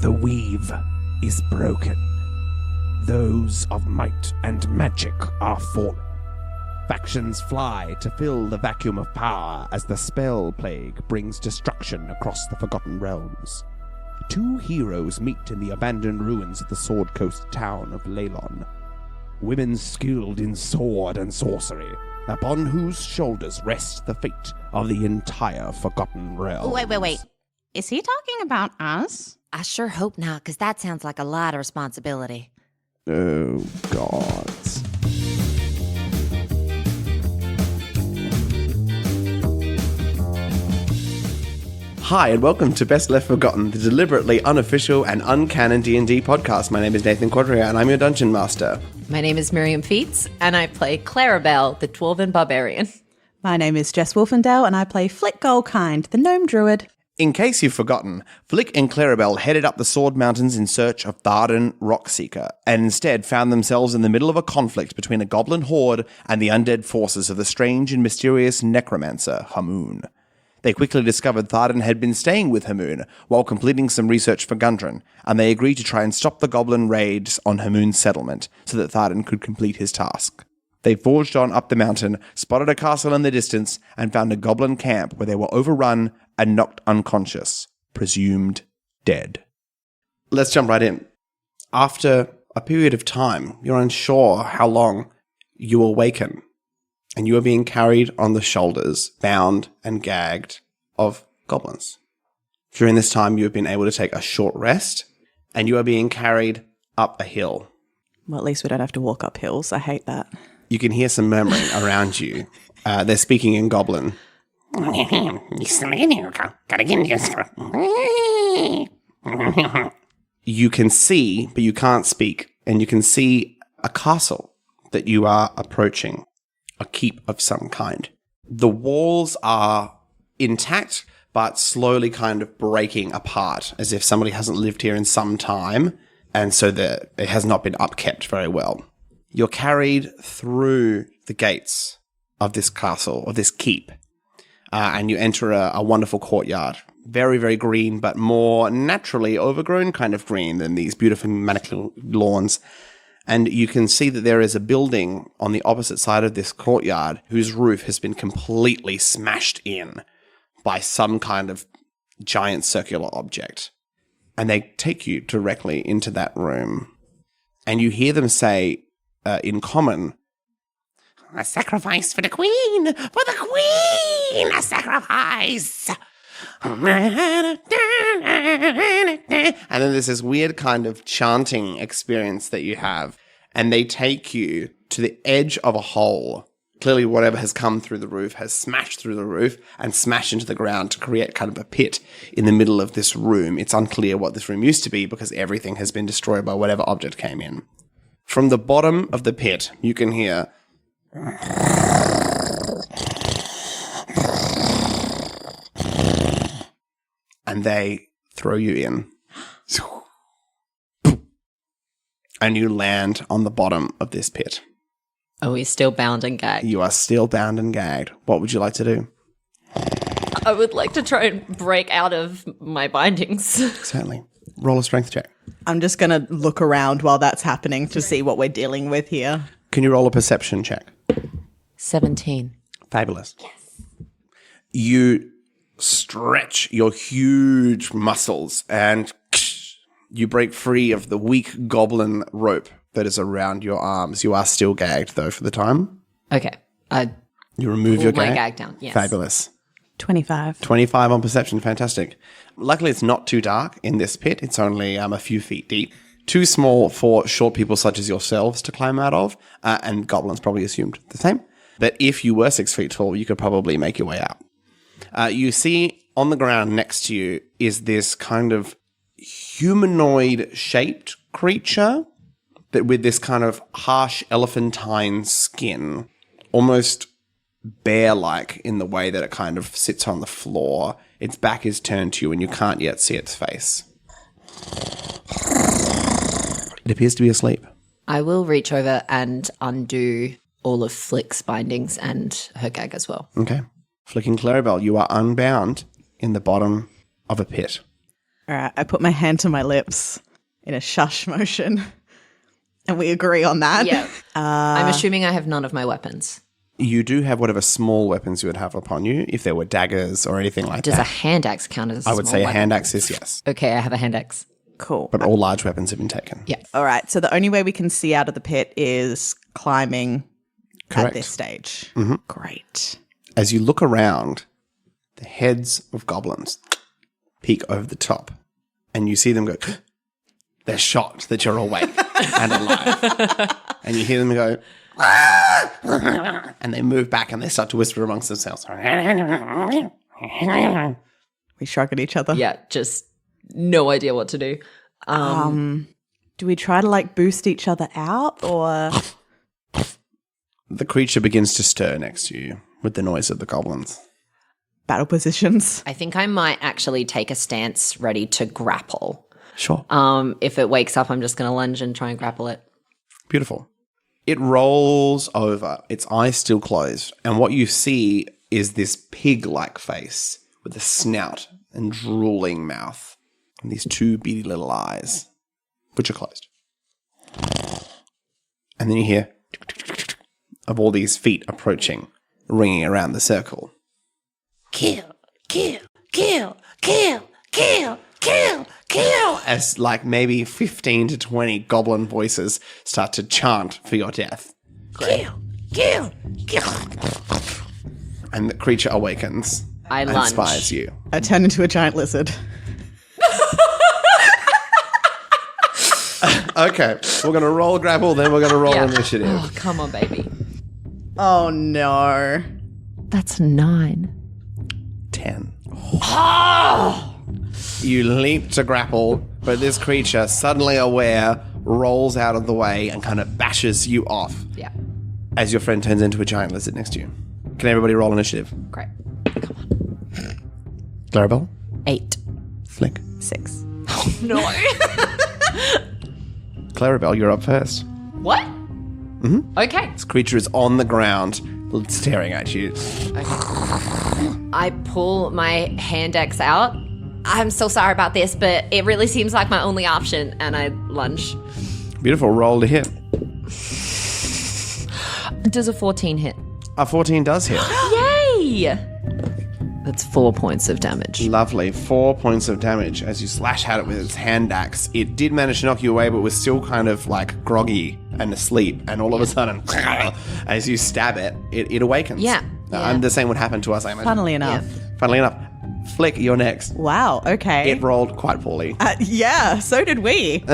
The weave is broken. Those of might and magic are falling. Factions fly to fill the vacuum of power as the spell plague brings destruction across the Forgotten Realms. Two heroes meet in the abandoned ruins of the Sword Coast town of Leylon. Women skilled in sword and sorcery, upon whose shoulders rests the fate of the entire Forgotten Realms. Wait. Is he talking about us? I sure hope not, because that sounds like a lot of responsibility. Oh, gods. Hi, and welcome to Best Left Forgotten, the deliberately unofficial and uncanon D&D podcast. My name is Nathan Quadria, and I'm your Dungeon Master. My name is Miriam Feats, and I play Clarabelle, the Dwarven Barbarian. My name is Jess Wolfendale, and I play Flick Goldkind, the Gnome Druid. In case you've forgotten, Flick and Clarabelle headed up the Sword Mountains in search of Thardan Rockseeker, and instead found themselves in the middle of a conflict between a goblin horde and the undead forces of the strange and mysterious necromancer, Hamoon. They quickly discovered Thardan had been staying with Hamoon while completing some research for Gundren, and they agreed to try and stop the goblin raids on Hamoon's settlement so that Thardan could complete his task. They forged on up the mountain, spotted a castle in the distance, and found a goblin camp where they were overrun and knocked unconscious, presumed dead. Let's jump right in. After a period of time, you're unsure how long you awaken, and you are being carried on the shoulders, bound and gagged, of goblins. During this time, you have been able to take a short rest, and you are being carried up a hill. Well, at least we don't have to walk up hills. I hate that. You can hear some murmuring around you. They're speaking in goblin. You can see, but you can't speak, and you can see a castle that you are approaching, a keep of some kind. The walls are intact, but slowly kind of breaking apart, as if somebody hasn't lived here in some time, and so that it has not been upkept very well. You're carried through the gates of this castle, of this keep, and you enter a wonderful courtyard. Very, very green, but more naturally overgrown kind of green than these beautiful manicular lawns. And you can see that there is a building on the opposite side of this courtyard whose roof has been completely smashed in by some kind of giant circular object. And they take you directly into that room. And you hear them say, in common, "A sacrifice for the queen! For the queen! A sacrifice!" And then there's this weird kind of chanting experience that you have. And they take you to the edge of a hole. Clearly whatever has come through the roof has smashed through the roof and smashed into the ground to create kind of a pit in the middle of this room. It's unclear what this room used to be because everything has been destroyed by whatever object came in. From the bottom of the pit, you can hear... And they throw you in. And you land on the bottom of this pit. Are we still bound and gagged? You are still bound and gagged. What would you like to do? I would like to try and break out of my bindings. Certainly. Roll a strength check. I'm just going to look around while that's happening to see what we're dealing with here. Can you roll a perception check? 17. Fabulous. Yes. You stretch your huge muscles and you break free of the weak goblin rope that is around your arms. You are still gagged, though, for the time. Okay. You remove your my gag? gag down, yes. Fabulous. 25. 25 on perception. Fantastic. Luckily, it's not too dark in this pit. It's only a few feet deep. Too small for short people such as yourselves to climb out of, and goblins probably assumed the same. But if you were 6 feet tall, you could probably make your way out. You see on the ground next to you is this kind of humanoid-shaped creature that with this kind of harsh elephantine skin, almost bear-like in the way that it kind of sits on the floor. Its back is turned to you and you can't yet see its face. It appears to be asleep. I will reach over and undo all of Flick's bindings and her gag as well. Okay. Flicking Clarabelle, you are unbound in the bottom of a pit. All right, I put my hand to my lips in a shush motion. And we agree on that. Yeah. I'm assuming I have none of my weapons. You do have whatever small weapons you would have upon you, if there were daggers or anything like Does a that. hand axe count as a I would small say a weapon? hand axe is yes. Okay, I have a hand axe. Cool. But all large weapons have been taken. Yeah. All right, so the only way we can see out of the pit is climbing Correct. at this stage. Great. As you look around, the heads of goblins peek over the top, and you see them go, they're shocked that you're awake and alive. And you hear them go, and they move back and they start to whisper amongst themselves. We shrug at each other. Yeah, just no idea what to do. Do we try to like boost each other out or? The creature begins to stir next to you with the noise of the goblins. Battle positions. I think I might actually take a stance ready to grapple. Sure. If it wakes up, I'm just going to lunge and try and grapple it. Beautiful. It rolls over, its eyes still closed, and what you see is this pig-like face with a snout and drooling mouth and these two beady little eyes, which are closed. And then you hear of all these feet approaching, ringing around the circle. Kill, kill, kill, kill, kill, kill, kill. As like maybe 15 to 20 goblin voices start to chant for your death. Kill, kill, kill. And the creature awakens I and lunge. spies you. I turn into a giant lizard. Okay, we're going to roll grapple, then we're going to roll Yeah. initiative. Oh, come on, baby. Oh no. That's 9. 10. You leap to grapple, but this creature, suddenly aware, rolls out of the way and kind of bashes you off Yeah, as your friend turns into a giant lizard next to you. Can everybody roll initiative? great. Clarabelle? 8. Flick? 6. No. Clarabelle, you're up first. What? Mm-hmm. Okay. This creature is on the ground, staring at you. I pull my hand axe out. I'm so sorry about this, but it really seems like my only option, and I lunge. Beautiful, roll to hit. Does a 14 hit? A 14 does hit. Yay! That's 4 points of damage. Lovely. 4 points of damage as you slash at it with its hand axe. It did manage to knock you away, but was still kind of like groggy and asleep. And all of a sudden, as you stab it, it awakens. Yeah. And the same would happen to us, I imagine. Funnily enough. Funnily enough. Flick, you're next. Wow, okay. It rolled quite poorly. Yeah, so did we.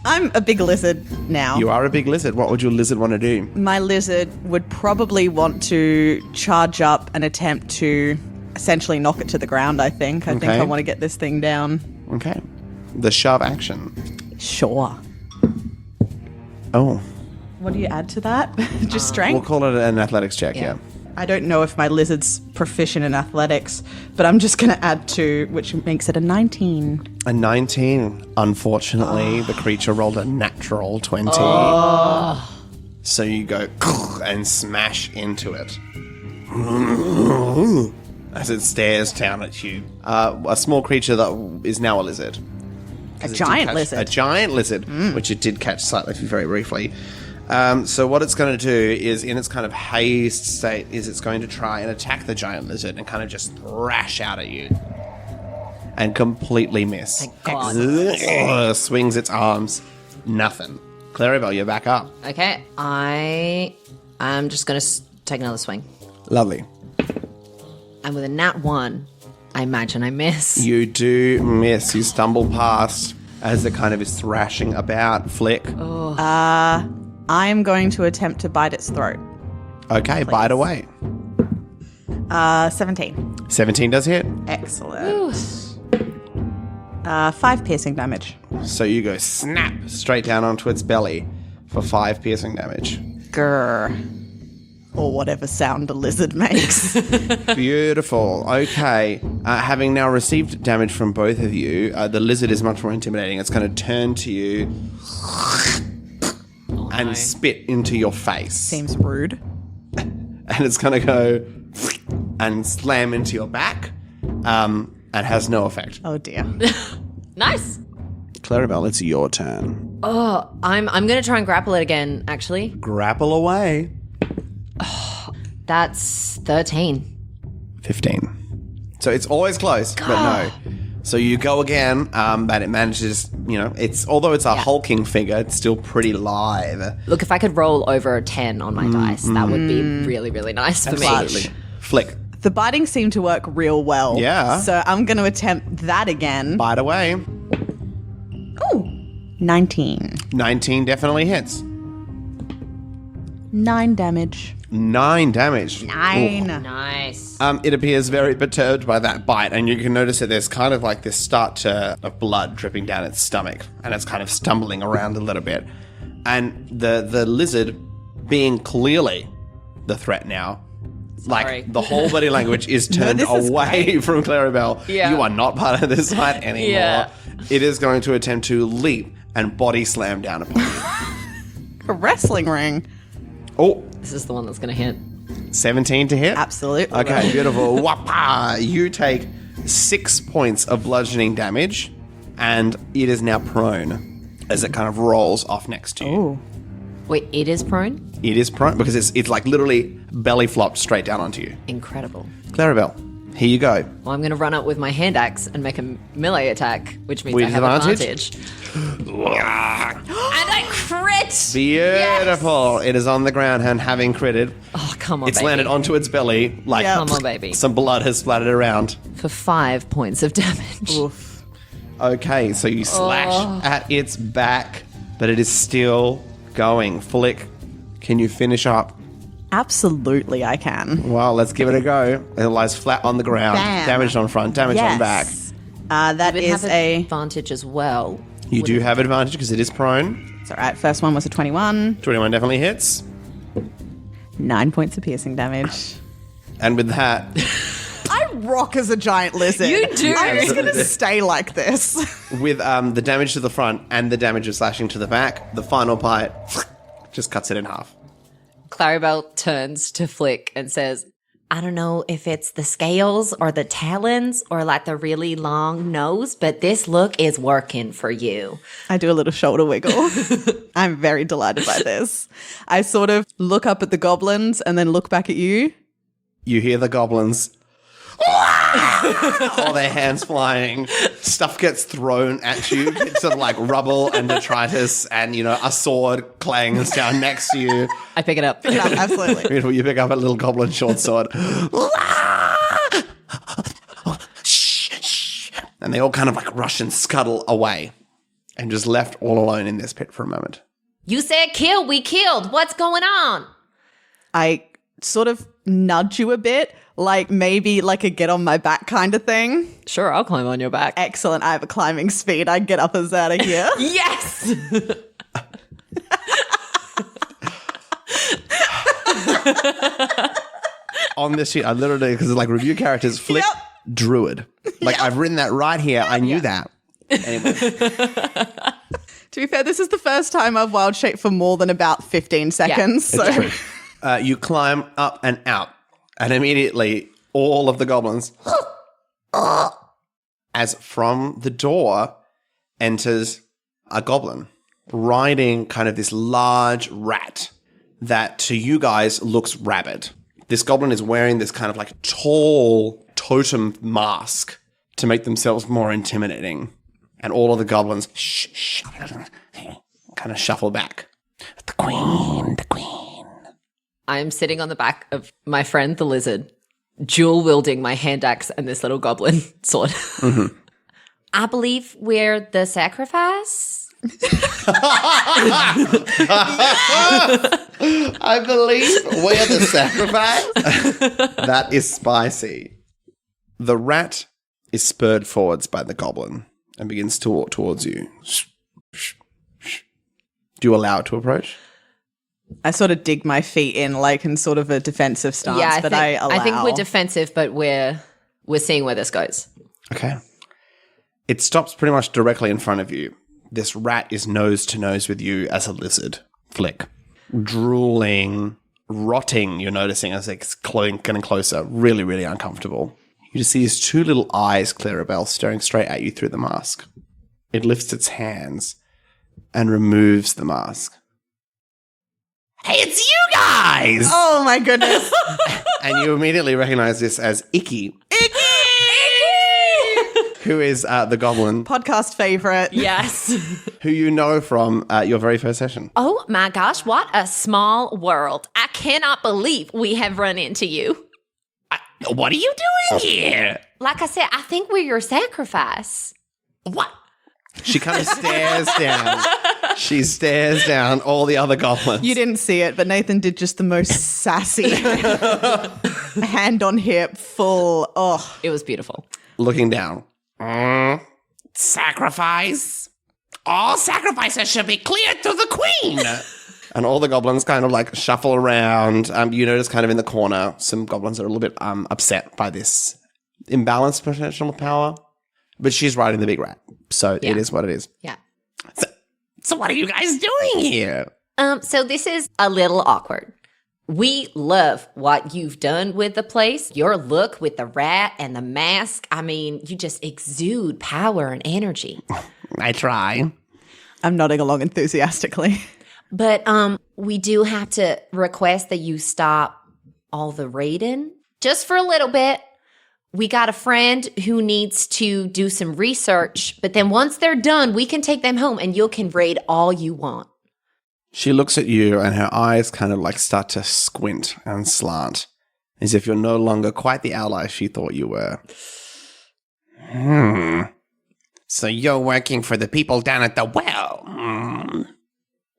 I'm a big lizard now. You are a big lizard. What would your lizard want to do? My lizard would probably want to charge up and attempt to essentially knock it to the ground, I think. I think Okay. I want to get this thing down. Okay. The shove action. Sure. Oh. What do you add to that? Just strength? We'll call it an athletics check, yeah. I don't know if my lizard's proficient in athletics, but I'm just going to add 2, which makes it a 19. A 19. Unfortunately, the creature rolled a natural 20. So you go and smash into it. As it stares down at you. A small creature that is now a lizard. A giant lizard. A giant lizard, which it did catch slightly very briefly. So what it's going to do is, in its kind of hazed state, is it's going to try and attack the giant lizard and kind of just thrash out at you. And completely miss. Thank God. Swings its arms. Nothing. Clarabelle, you're back up. Okay, I'm just going to take another swing. Lovely. And with a nat 1, I imagine I miss. You do miss. You stumble past as it kind of is thrashing about. Flick. I am going to attempt to bite its throat. Okay, bite away. 17. 17 does hit. Excellent. 5 piercing damage. So you go snap straight down onto its belly for 5 piercing damage. Grr. Or whatever sound a lizard makes. Beautiful. Okay. Having now received damage from both of you, the lizard is much more intimidating. It's going to turn to you and spit into your face. Seems rude. And it's going to go and slam into your back. And and has no effect. Oh dear. Nice. Clarabelle, it's your turn. Oh, I'm going to try and grapple it again, actually. Grapple away. That's 13. 15. So it's always close, but no. So you go again, but it manages, although it's a hulking figure, it's still pretty live. Look, if I could roll over a 10 on my dice, that would be really, really nice for me. Absolutely. Flick. The biting seemed to work real well. Yeah. So I'm going to attempt that again. Bite away. Ooh. 19. 19 definitely hits. 9 damage. 9 damage. 9. Nice. It appears very perturbed by that bite, and you can notice that there's kind of like this start of blood dripping down its stomach, and it's kind of stumbling around a little bit. And the lizard, being clearly the threat now, Sorry. like the whole body language is turned this is away from Clarabelle. Yeah. You are not part of this fight anymore. Yeah. It is going to attempt to leap and body slam down upon you. A wrestling ring. Oh, This is the one that's going to hit. 17 to hit? Absolutely. Okay, beautiful. Whapa! You take 6 points of bludgeoning damage, and it is now prone as it kind of rolls off next to you. Ooh. Wait, it is prone? It is prone because it's like literally belly flopped straight down onto you. Incredible. Clarabelle, here you go. Well, I'm going to run up with my hand axe and make a melee attack, which means With I have advantage? advantage. And I crit! Beautiful. Yes! It is on the ground and having critted. Oh, come on, It's baby. landed onto its belly like Yep. Come on, baby. some blood has splattered around. For 5 points of damage. Oof. Okay, so you slash at its back, but it is still going. Flick, can you finish up? Absolutely, I can. Well, let's give it a go. It lies flat on the ground. Bam. Damaged on front, damaged on back. That It is have a... advantage as well. You do have advantage because it is prone. It's all right. First one was a 21. 21 definitely hits. 9 points of piercing damage. And with that, I rock as a giant lizard. You do. I'm just going to stay like this. with the damage to the front and the damage of slashing to the back, the final bite just cuts it in half. Clarabelle turns to Flick and says, I don't know if it's the scales or the talons or like the really long nose, but this look is working for you. I do a little shoulder wiggle. I'm very delighted by this. I sort of look up at the goblins and then look back at you. You hear the goblins. All their hands flying. Stuff gets thrown at you. Bits of like rubble and detritus and, a sword clangs down next to you. I pick it up. Yeah, absolutely. Beautiful. You pick up a little goblin short sword. And they all kind of like rush and scuttle away and just left all alone in this pit for a moment. You said kill, we killed. What's going on? I sort of nudge you a bit, like maybe like a get on my back kind of thing. Sure, I'll climb on your back. Excellent. I have a climbing speed. I get up us out of here. Yes! On this sheet, I literally, because it's like review characters, Flick, Yep. Druid. Like I've written that right here. I knew that. Anyway. To be fair, this is the first time I've wild shaped for more than about 15 seconds. It's so true. You climb up and out, and immediately all of the goblins, as from the door enters a goblin riding kind of this large rat that to you guys looks rabid. This goblin is wearing this kind of like tall totem mask to make themselves more intimidating. And all of the goblins kind of shuffle back. The queen. I'm sitting on the back of my friend the lizard, dual wielding my hand axe and this little goblin sword. Mm-hmm. I believe we're the sacrifice. I believe we're the sacrifice. That is spicy. The rat is spurred forwards by the goblin and begins to walk towards you. Do you allow it to approach? I sort of dig my feet in like in sort of a defensive stance, Yeah, I allow. I think we're defensive, but we're seeing where this goes. Okay. It stops pretty much directly in front of you. This rat is nose to nose with you as a lizard. Flick. Drooling, rotting, you're noticing as it's getting closer. Really, really uncomfortable. You just see these two little eyes, Clarabelle, staring straight at you through the mask. It lifts its hands and removes the mask. Hey, it's you guys! Oh my goodness. And you immediately recognize this as Icky. Who is the goblin Podcast favorite. Yes. who you know from your very first session. Oh my gosh, what a small world. I cannot believe we have run into you. What are you doing here? Like I said, I think we're your sacrifice. What? She kind of stares down. She stares down all the other goblins. You didn't see it, but Nathan did just the most sassy hand on hip, full. Oh, It was beautiful. Looking down. Sacrifice? All sacrifices should be cleared to the queen. And all the goblins kind of like shuffle around. You notice kind of in the corner, some goblins are a little bit upset by this imbalanced potential power. But she's riding the big rat. So it is what it is. Yeah. So what are you guys doing here? So this is a little awkward. We love what you've done with the place. Your look with the rat and the mask. I mean, you just exude power and energy. I try. I'm nodding along enthusiastically. But we do have to request that you stop all the raiding just for a little bit. We got a friend who needs to do some research, but then once they're done, we can take them home and you can raid all you want. She looks at you and her eyes kind of like start to squint and slant, as if you're no longer quite the ally she thought you were. So you're working for the people down at the well.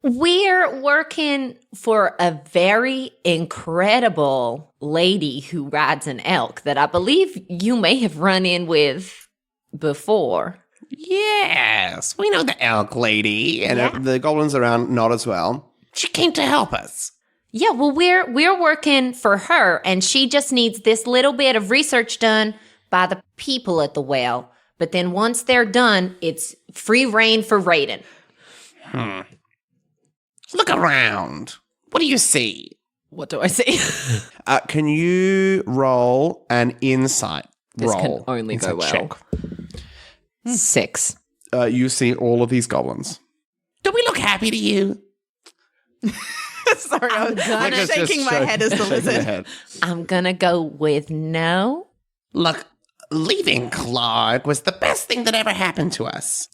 We're working for a very incredible lady who rides an elk that I believe you may have run in with before. Yes, we know the elk lady. And the goblins around nod as well. She came to help us. Yeah, well, we're working for her, and she just needs this little bit of research done by the people at the well. But then once they're done, it's free reign for raiding. Look around. What do you see? What do I see? Can you roll an insight This roll? can only go Insight well. check. 6. You see all of these goblins. Do we look happy to you? Sorry, I'm Like, shaking my head as the shaking lizard. her head. I'm gonna go with no. Look, leaving Clark was the best thing that ever happened to us.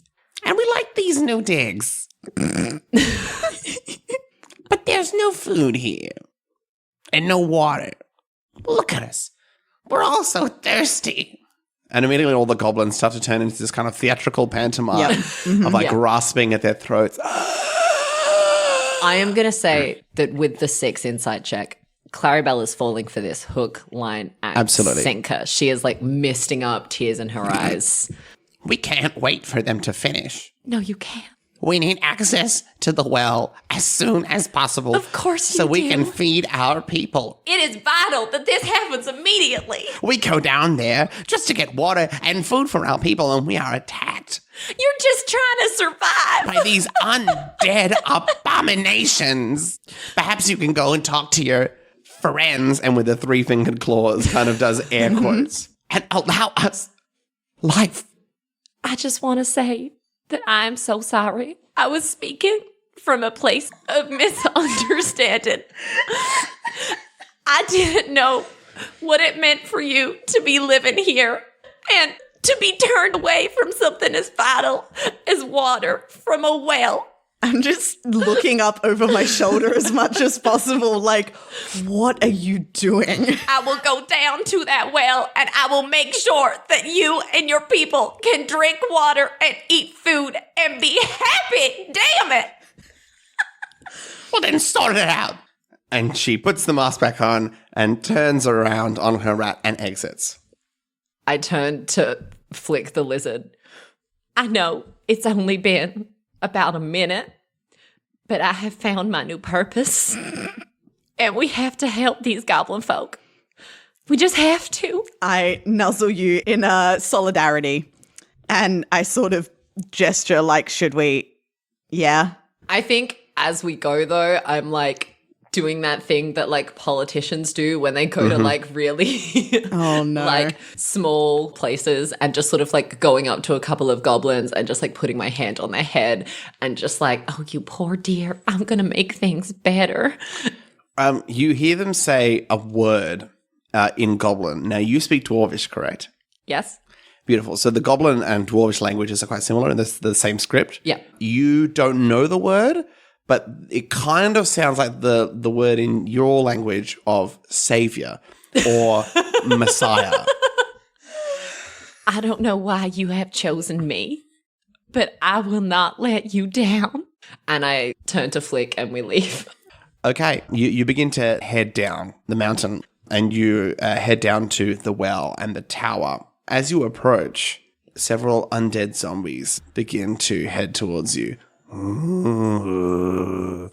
And we like these new digs. But there's no food here. And no water. Look at us. We're all so thirsty. And immediately all the goblins start to turn into this kind of theatrical pantomime of like rasping at their throats. I am gonna say that with the 6 insight check, Clarabelle is falling for this hook, line, and Absolutely. sinker. She is like misting up, tears in her eyes. We can't wait for them to finish. No, you can't. We need access to the well as soon as possible. Of course so you we do. can feed our people. It is vital that this happens immediately. We go down there just to get water and food for our people, and we are attacked You're just trying to survive. by these undead abominations. Perhaps you can go and talk to your friends, and with the 3-fingered claws kind of does air quotes, and allow us life. I just want to say that I am so sorry. I was speaking from a place of misunderstanding. I didn't know what it meant for you to be living here and to be turned away from something as vital as water from a well. I'm just looking up over my shoulder as much as possible, like, what are you doing? I will go down to that well and I will make sure that you and your people can drink water and eat food and be happy. Damn it. Well, then sort it out. And she puts the mask back on and turns around on her rat and exits. I turned to flick the lizard. I know it's only been about a minute, but I have found my new purpose. And we have to help these goblin folk. We just have to. I nuzzle you in solidarity, and I sort of gesture like, should we? Yeah. I think as we go, though, I'm like doing that thing that like politicians do when they go to like really Oh, no. like small places and just sort of like going up to a couple of goblins and just like putting my hand on their head and just like, oh, you poor dear, I'm going to make things better. You hear them say a word in Goblin. Now, you speak Dwarvish, correct? Yes. Beautiful. So the Goblin and Dwarvish languages are quite similar in the same script. Yeah. You don't know the word, but it kind of sounds like the word in your language of savior or messiah. I don't know why you have chosen me, but I will not let you down. And I turn to Flick and we leave. Okay. You begin to head down the mountain and you head down to the well and the tower. As you approach, several undead zombies begin to head towards you. And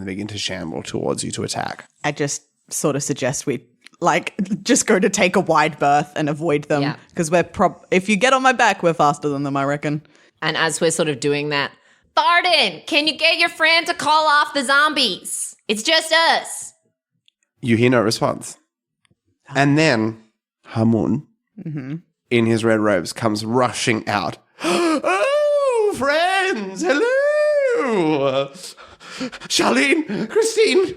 they begin to shamble towards you to attack. I just sort of suggest we just go to take a wide berth and avoid them because if you get on my back, we're faster than them, I reckon. And as we're sort of doing that, Tharden, can you get your friend to call off the zombies? It's just us. You hear no response. And then Hamun, in his red robes, comes rushing out. Oh, friends, hello. Charlene, Christine,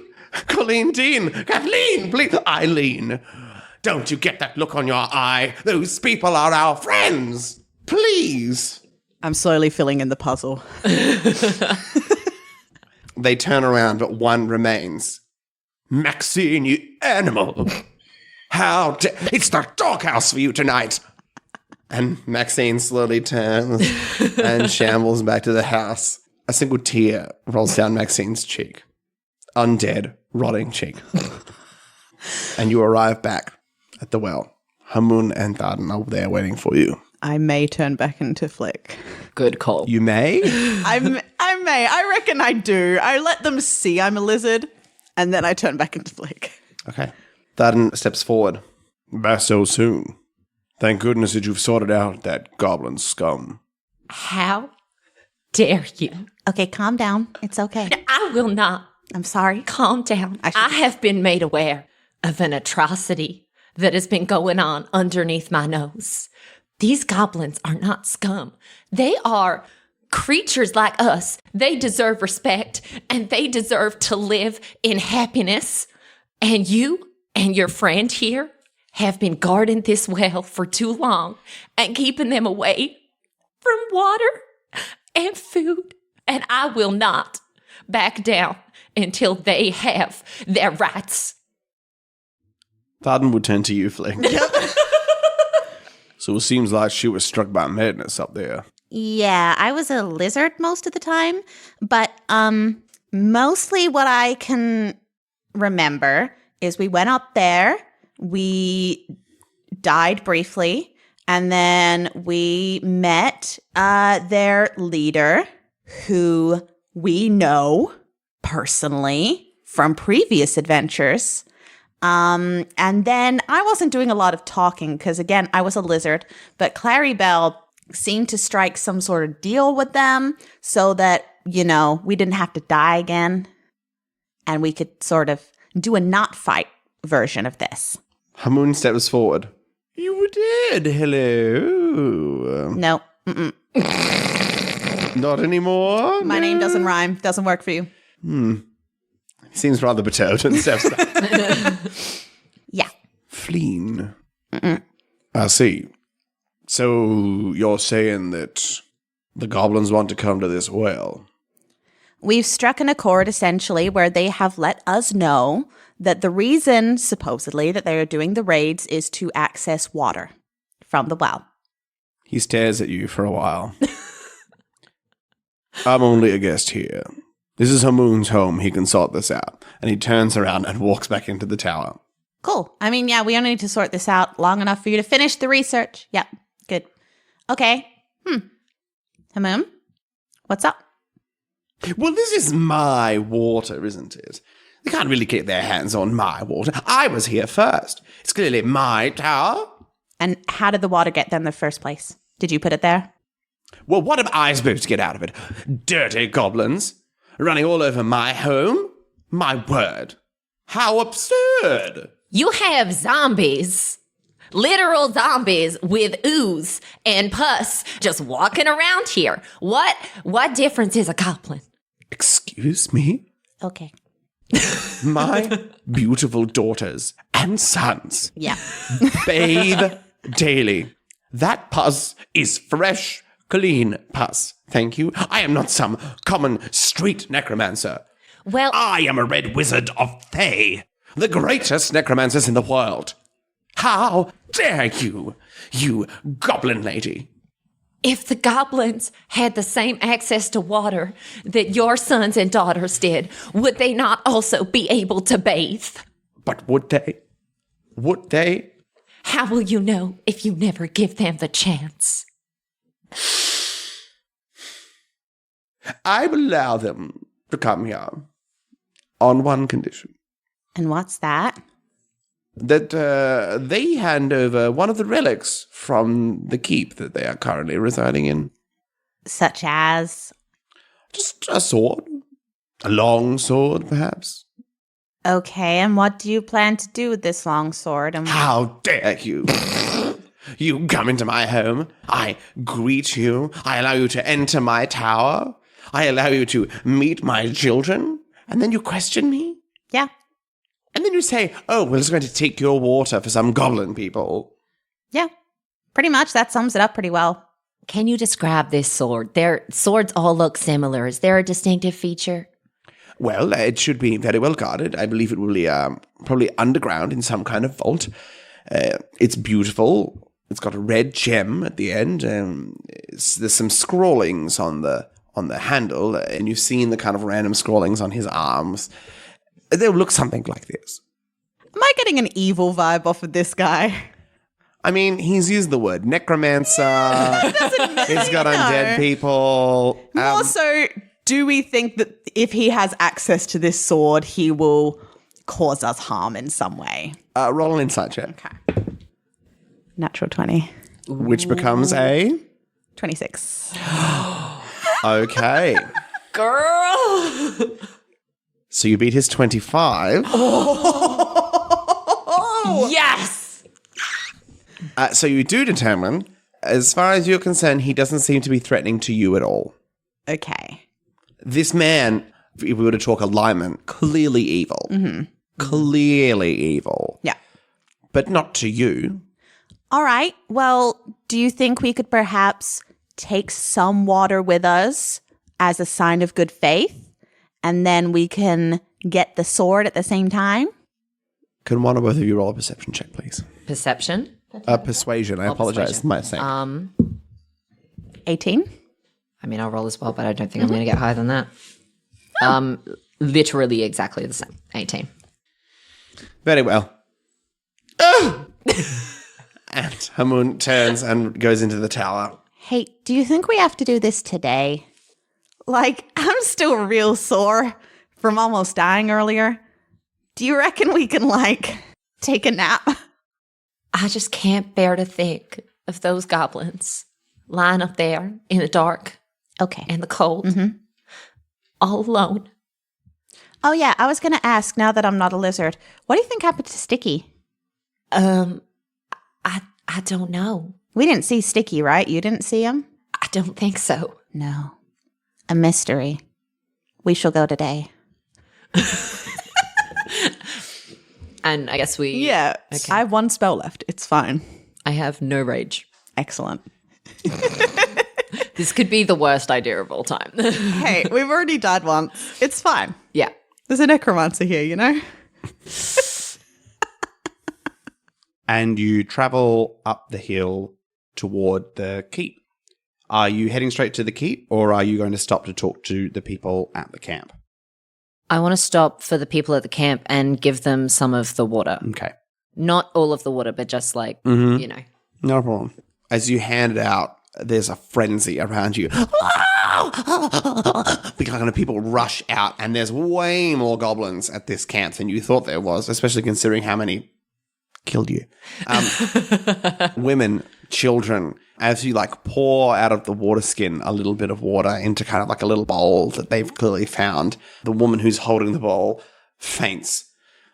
Colleen, Dean, Kathleen, please. Eileen, don't you get that look on your eye? Those people are our friends. Please. I'm slowly filling in the puzzle. They turn around, but one remains. Maxine, you animal. It's the doghouse for you tonight. And Maxine slowly turns and shambles back to the house. A single tear rolls down Maxine's cheek. Undead, rotting cheek. And you arrive back at the well. Hamun and Tharden are there waiting for you. I may turn back into Flick. Good call. You may? I may. I reckon I do. I let them see I'm a lizard, and then I turn back into Flick. Okay. Tharden steps forward. Back so soon. Thank goodness that you've sorted out that goblin scum. How dare you? Okay, calm down. It's okay. I will not. I'm sorry. Calm down. I have been made aware of an atrocity that has been going on underneath my nose. These goblins are not scum. They are creatures like us. They deserve respect and they deserve to live in happiness. And you and your friend here have been guarding this well for too long and keeping them away from water and food. And I will not back down until they have their rights. Tharden would turn to you, Flick. So it seems like she was struck by madness up there. Yeah, I was a lizard most of the time, but mostly what I can remember is we went up there, we died briefly, and then we met their leader, who we know personally from previous adventures. And then I wasn't doing a lot of talking because, again, I was a lizard, but Claribel seemed to strike some sort of deal with them so that, you know, we didn't have to die again and we could sort of do a not fight version of this. Hamun steps forward. You were dead. Hello. No. Mm-mm. Not anymore? My name doesn't rhyme. Doesn't work for you. Seems rather perturbed and steps back. Yeah. Fleen. I see. So you're saying that the goblins want to come to this well? We've struck an accord, essentially, where they have let us know that the reason, supposedly, that they are doing the raids is to access water from the well. He stares at you for a while. I'm only a guest here. This is Hamun's home. He can sort this out. And he turns around and walks back into the tower. Cool. I mean, yeah, we only need to sort this out long enough for you to finish the research. Yep. Good. Okay. Hamun, what's up? Well, this is my water, isn't it? They can't really get their hands on my water. I was here first. It's clearly my tower. And how did the water get there in the first place? Did you put it there? Well, what am I supposed to get out of it? Dirty goblins. running all over my home? My word. How absurd. You have zombies. Literal zombies with ooze and pus just walking around here. What difference is a goblin? Excuse me? Okay. My beautiful daughters and sons Yeah. bathe daily. That pus is fresh, clean pus. Thank you. I am not some common street necromancer. Well, I am a red wizard of Thay, the greatest necromancers in the world. How dare you, you goblin lady? if the goblins had the same access to water that your sons and daughters did, would they not also be able to bathe? But would they? Would they? How will you know if you never give them the chance? I will allow them to come here on one condition. And what's that? That they hand over one of the relics from the keep that they are currently residing in. Such as? Just a sword. A long sword, perhaps. Okay, and what do you plan to do with this long sword? And How dare you? You come into my home. I greet you. I allow you to enter my tower. I allow you to meet my children. And then you question me? yeah. And then you say, oh, we're just going to take your water for some goblin people. Yeah. Pretty much. That sums it up pretty well. Can you describe this sword? Their swords all look similar. Is there a distinctive feature? Well, it should be very well guarded. I believe it will be probably underground in some kind of vault. It's beautiful. It's got a red gem at the end. There's some scrawlings on the handle, and you've seen the kind of random scrawlings on his arms. They'll look something like this. Am I getting an evil vibe off of this guy? I mean, he's used the word necromancer. He's got undead people. More so, do we think that if he has access to this sword, he will cause us harm in some way? Roll an insight check, Okay. Natural 20. which becomes a 26. okay. Girl! So you beat his 25. Yes! So you do determine, as far as you're concerned, he doesn't seem to be threatening to you at all. Okay. This man, if we were to talk alignment, clearly evil. Mm-hmm. Clearly evil. Yeah. But not to you. All right. Well, do you think we could perhaps take some water with us as a sign of good faith? And then we can get the sword at the same time? Can one or both of you roll a perception check, please? Perception? Persuasion. I apologize. My mistake. 18? I mean, I'll roll as well, but I don't think I'm going to get higher than that. Literally exactly the same. 18. Very well. And Hamun turns and goes into the tower. Hey, do you think we have to do this today? Like, I'm still real sore from almost dying earlier. Do you reckon we can, take a nap? I just can't bear to think of those goblins lying up there in the dark Okay. and the cold, all alone. Oh, yeah. I was going to ask, now that I'm not a lizard, what do you think happened to Sticky? I don't know. We didn't see Sticky, right? You didn't see him? I don't think so. No. A mystery. We shall go today. And I guess we... Yeah. Okay. I have one spell left. It's fine. I have no rage. Excellent. This could be the worst idea of all time. Hey, we've already died once. It's fine. Yeah. There's a necromancer here, you know? And you travel up the hill toward the keep. Are you heading straight to the keep, or are you going to stop to talk to the people at the camp? I want to stop for the people at the camp and give them some of the water. Okay. Not all of the water, but just Mm-hmm. you know. No problem. As you hand it out, there's a frenzy around you. The kind of people rush out, and there's way more goblins at this camp than you thought there was, especially considering how many killed you. Women, children, as you like pour out of the water skin a little bit of water into kind of like a little bowl that they've clearly found, the woman who's holding the bowl faints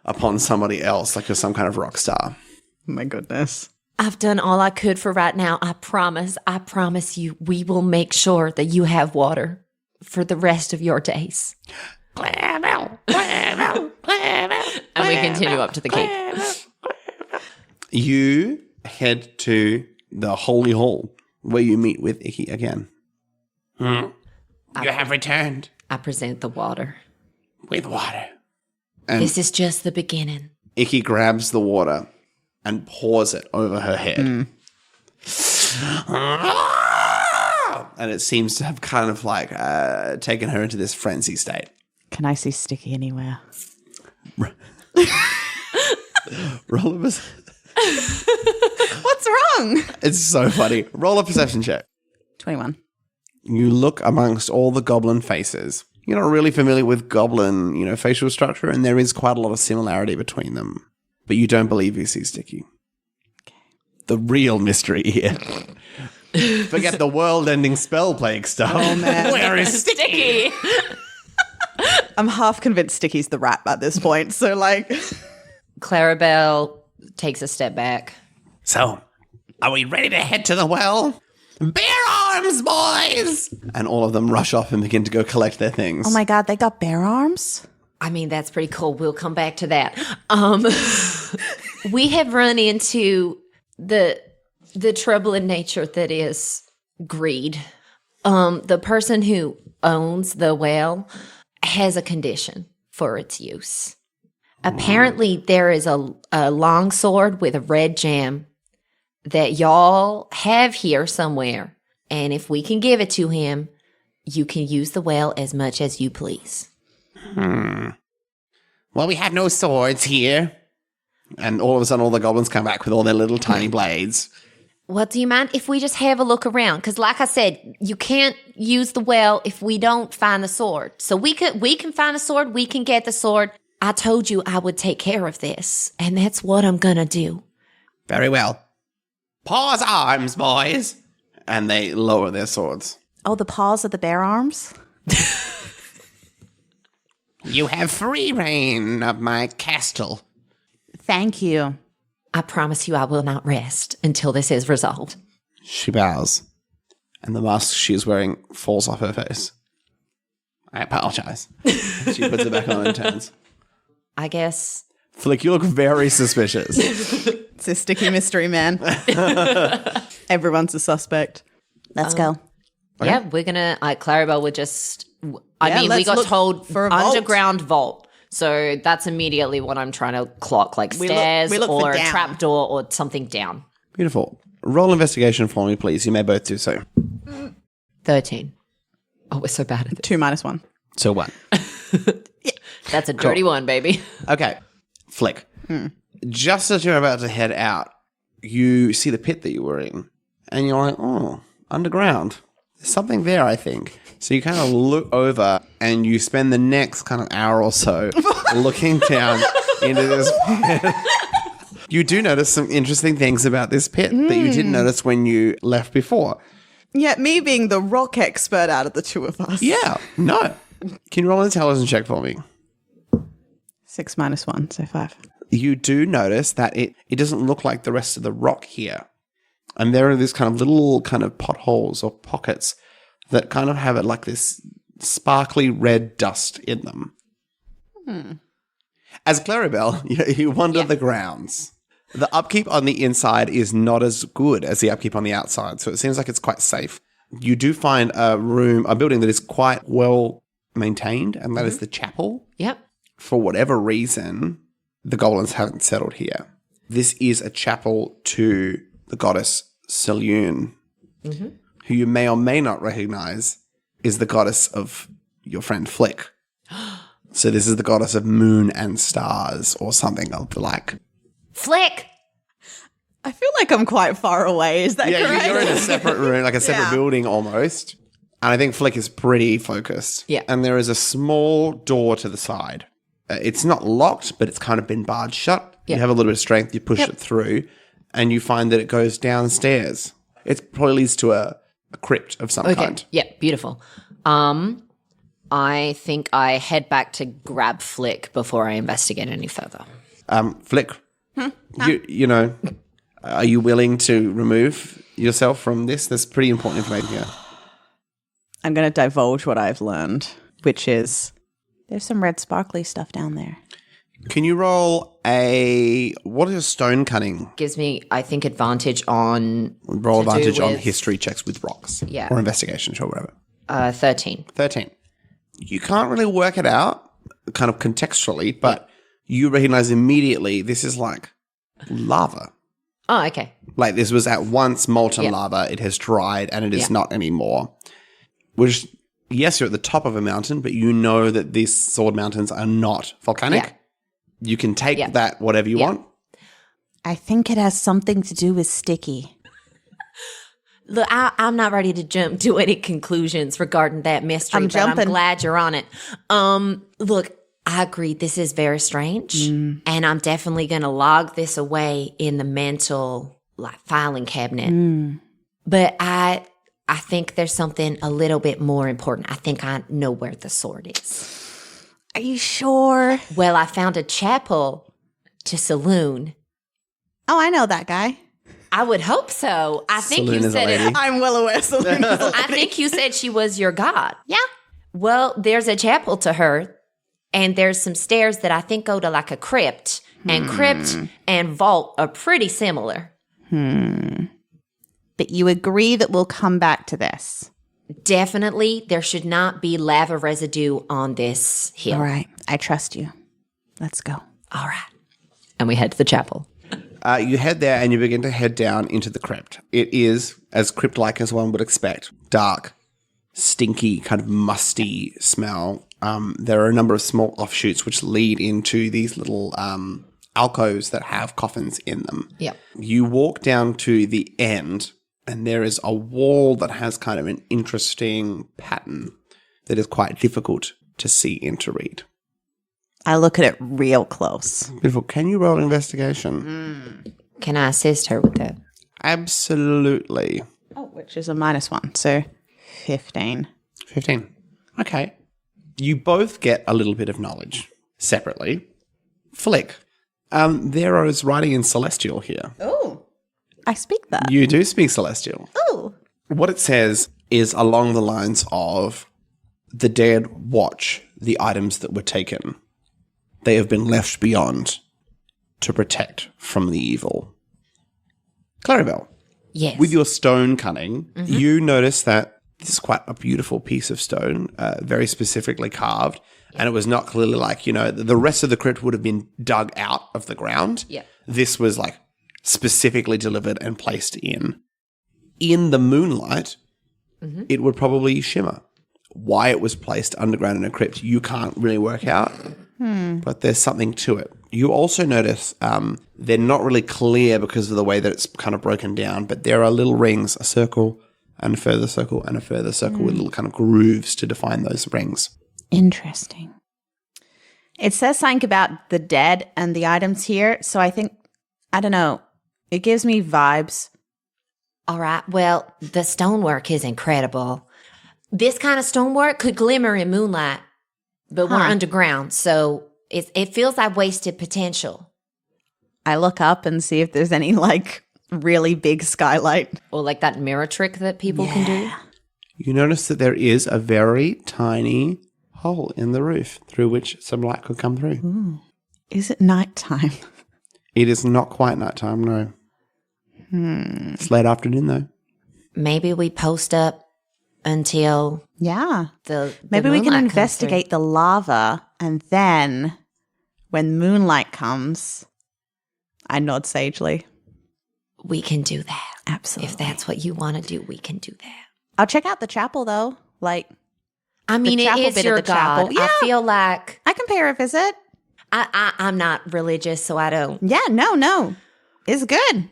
upon somebody else like you're some kind of rock star. My goodness. I've done all I could for right now. I promise you, we will make sure that you have water for the rest of your days. And we continue up to the keep. You head to the Holy Hall where you meet with Icky again. You have returned. I present the water. With water. And This is just the beginning. Icky grabs the water and pours it over her head. And it seems to have kind of like taken her into this frenzy state. Can I see Sticky anywhere? Roll a What's wrong? It's so funny. Roll a perception check. 21. You look amongst all the goblin faces. You're not really familiar with goblin, facial structure, and there is quite a lot of similarity between them. But you don't believe you see Sticky. Okay. The real mystery here. Forget the world-ending spell plague stuff. Oh, man. Where is Sticky? I'm half convinced Sticky's the rat at this point, so like... Clarabelle takes a step back. So, are we ready to head to the well? Bear arms, boys! And all of them rush off and begin to go collect their things. Oh my god, they got bear arms? I mean, that's pretty cool. We'll come back to that. We have run into the troubling nature that is greed. The person who owns the well has a condition for its use. Apparently, there is a long sword with a red gem that y'all have here somewhere. And if we can give it to him, you can use the well as much as you please. Well, we have no swords here. And all of a sudden, all the goblins come back with all their little tiny blades. Well, do you mind if we just have a look around? Because like I said, you can't use the well if we don't find the sword. So we can find a sword. We can get the sword. I told you I would take care of this. And that's what I'm going to do. Very well. Pause arms, boys. And they lower their swords. Oh, the paws of the bear arms? You have free reign of my castle. Thank you. I promise you I will not rest until this is resolved. She bows, and the mask she is wearing falls off her face. I apologize. She puts it back on and turns. I guess. Flick, you look very suspicious. It's a Sticky mystery man. Everyone's a suspect. Let's go. Okay. Yeah, we're going to, Clarabelle would just, we let's got look told for a vault. underground vault. So that's immediately what I'm trying to clock, like We stairs look for or a down. trapdoor or something down. Beautiful. Roll investigation for me, please. You may both do so. 13. Oh, we're so bad at it. 2 minus 1. So what? That's a dirty one, baby. Okay. Flick. Just as you're about to head out, you see the pit that you were in, and you're like, oh, underground. There's something there, I think. So you kind of look over, and you spend the next kind of hour or so looking down into this pit. You do notice some interesting things about this pit that you didn't notice when you left before. Yeah, me being the rock expert out of the two of us. Yeah, no. Can you roll an intelligence check for me? 6 minus 1, so 5. You do notice that it doesn't look like the rest of the rock here. And there are these kind of little kind of potholes or pockets that kind of have it like this sparkly red dust in them. As Clarabelle, you wander the grounds. The upkeep on the inside is not as good as the upkeep on the outside, so it seems like it's quite safe. You do find a building that is quite well maintained, and that is the chapel. Yep. For whatever reason, the goblins haven't settled here. This is a chapel to the goddess Selune, who you may or may not recognize is the goddess of your friend Flick. So this is the goddess of moon and stars or something of the like. Flick! I feel like I'm quite far away. Is that correct? You're in a separate room, like a separate building almost. And I think Flick is pretty focused. Yeah. And there is a small door to the side. It's not locked, but it's kind of been barred shut. You have a little bit of strength, you push it through, and you find that it goes downstairs. It probably leads to a crypt of some kind. Yeah, beautiful. I think I head back to grab Flick before I investigate any further. Flick, you know, are you willing to remove yourself from this? There's pretty important information here. I'm going to divulge what I've learned, which is There's some red sparkly stuff down there. Can you roll what is stone cutting? Gives me, I think, advantage on... Roll to do advantage on with- history checks with rocks. Yeah. Or investigation, or whatever. 13. 13. You can't really work it out kind of contextually, but you recognize immediately this is like lava. Oh, okay. Like this was at once molten Yeah. lava. It has dried and it is Yeah. not anymore. Which, yes, you're at the top of a mountain, but you know that these sword mountains are not volcanic. Yeah. You can take Yeah. that whatever you Yeah. want. I think it has something to do with Sticky. Look, I'm not ready to jump to any conclusions regarding that mystery, I'm but jumping. I'm glad you're on it. Look, I agree. This is very strange, and I'm definitely going to log this away in the mental filing cabinet. But I think there's something a little bit more important. I think I know where the sword is. Are you sure? Well, I found a chapel to Saloon. Oh, I know that guy. I would hope so. I think Saloon you is a said lady. it. I'm well aware. Selena. I think you said she was your god. Yeah. Well, there's a chapel to her, and there's some stairs that I think go to like a crypt, and crypt and vault are pretty similar. But you agree that we'll come back to this. Definitely, there should not be lava residue on this hill. All right. I trust you. Let's go. All right. And we head to the chapel. You head there and you begin to head down into the crypt. It is, as crypt-like as one would expect, dark, stinky, kind of musty smell. There are a number of small offshoots which lead into these little alcoves that have coffins in them. Yep. You walk down to the end and there is a wall that has kind of an interesting pattern that is quite difficult to see and to read. I look at it real close. Beautiful. Can you roll an investigation? Can I assist her with that? Absolutely. Oh, which is a -1. So 15. 15. Okay. You both get a little bit of knowledge separately. Flick, there is writing in Celestial here. Oh. I speak that. You do speak Celestial. Oh. What it says is along the lines of the dead watch the items that were taken. They have been left beyond to protect from the evil. Clarabelle, Yes. with your stone cutting, you notice that this is quite a beautiful piece of stone, very specifically carved. And it was not clearly like, you know, the rest of the crypt would have been dug out of the ground. Yeah. This was like specifically delivered and placed in. In the moonlight, it would probably shimmer. Why it was placed underground in a crypt, you can't really work out. But there's something to it. You also notice they're not really clear because of the way that it's kind of broken down, but there are little rings, a circle and a further circle and a further circle with little kind of grooves to define those rings. Interesting. It says something about the dead and the items here. So I think, I don't know, it gives me vibes. All right. Well, the stonework is incredible. This kind of stonework could glimmer in moonlight, but we're Huh. underground, so it feels like wasted potential. I look up and see if there's any like really big skylight. Or like that mirror trick that people can do. You notice that there is a very tiny hole in the roof through which some light could come through. Is it nighttime? It is not quite nighttime, no. It's late afternoon, though. Maybe we post up until Yeah. the Maybe we can moonlight comes investigate the lava and then when moonlight comes, I nod sagely. through. We can do that. Absolutely. If that's what you want to do, we can do that. I'll check out the chapel though. Like, I mean, it chapel is bit of your the chapel. god. Yeah. I feel like I can pay her a visit. I'm not religious, so I don't. Yeah, no. It's good.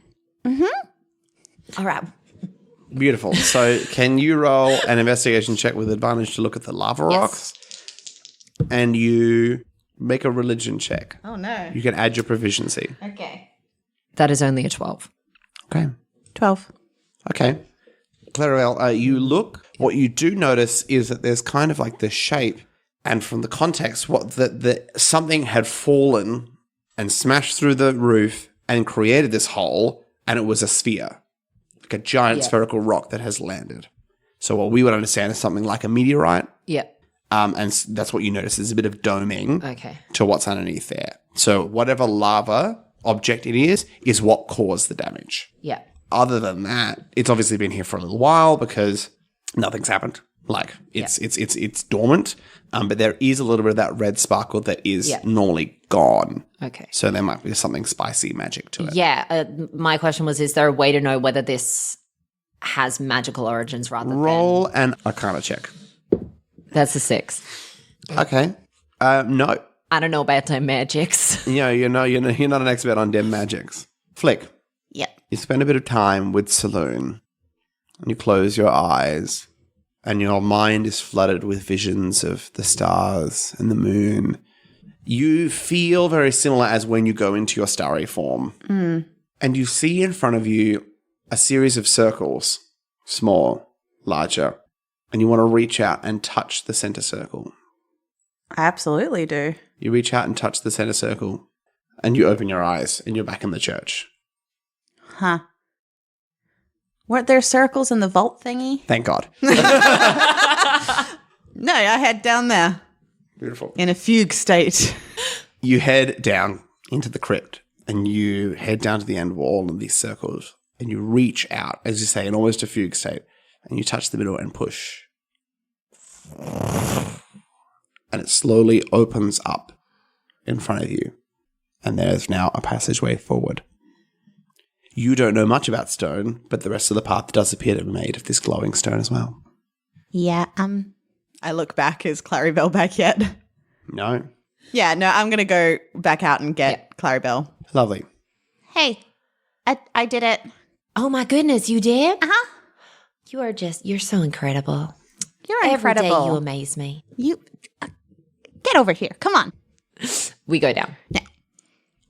All right. Beautiful. So can you roll an investigation check with advantage to look at the lava rocks? And you Make a religion check. Oh, no. You can add your proficiency. Okay. That is only a 12. Okay. 12. Okay. Clarabelle, you look. What you do notice is that there's kind of like this shape, and from the context, what the something had fallen and smashed through the roof and created this hole, and it was a sphere, like a giant spherical rock that has landed. So what we would understand is something like a meteorite, Yeah. that's what you notice. There's a bit of doming Okay. to what's underneath there. So whatever lava object it is what caused the damage. Yeah. Other than that, it's obviously been here for a little while because nothing's happened. Like it's dormant, but there is a little bit of that red sparkle that is normally gone. Okay. So there might be something spicy magic to it. Yeah. My question was, is there a way to know whether this has magical origins rather Roll an Arcana check. than... That's a 6. Okay. No. I don't know about them magics. Yeah, you're not an expert on dim magics. Flick. Yep. You spend a bit of time with Saloon, and you close your eyes, and your mind is flooded with visions of the stars and the moon. You feel very similar as when you go into your starry form. And you see in front of you a series of circles, small, larger, and you want to reach out and touch the center circle. I absolutely do. You reach out and touch the center circle, and you open your eyes, and you're back in the church. Huh. Weren't there circles in the vault thingy? Thank God. No, I head down there Beautiful. in a fugue state. You head down into the crypt, and you head down to the end of all of these circles, and you reach out, as you say, in almost a fugue state, and you touch the middle and push. And it slowly opens up in front of you, and there is now a passageway forward. You don't know much about stone, but the rest of the path does appear to be made of this glowing stone as well. Yeah, I look back. Is Clarabelle back yet? No? Yeah, no, I'm going to go back out and get Clarabelle. Lovely. hey, I did it. Oh my goodness, you did? Uh-huh. You're so incredible. You're Every day incredible. you amaze me. You get over here. Come on. We go down.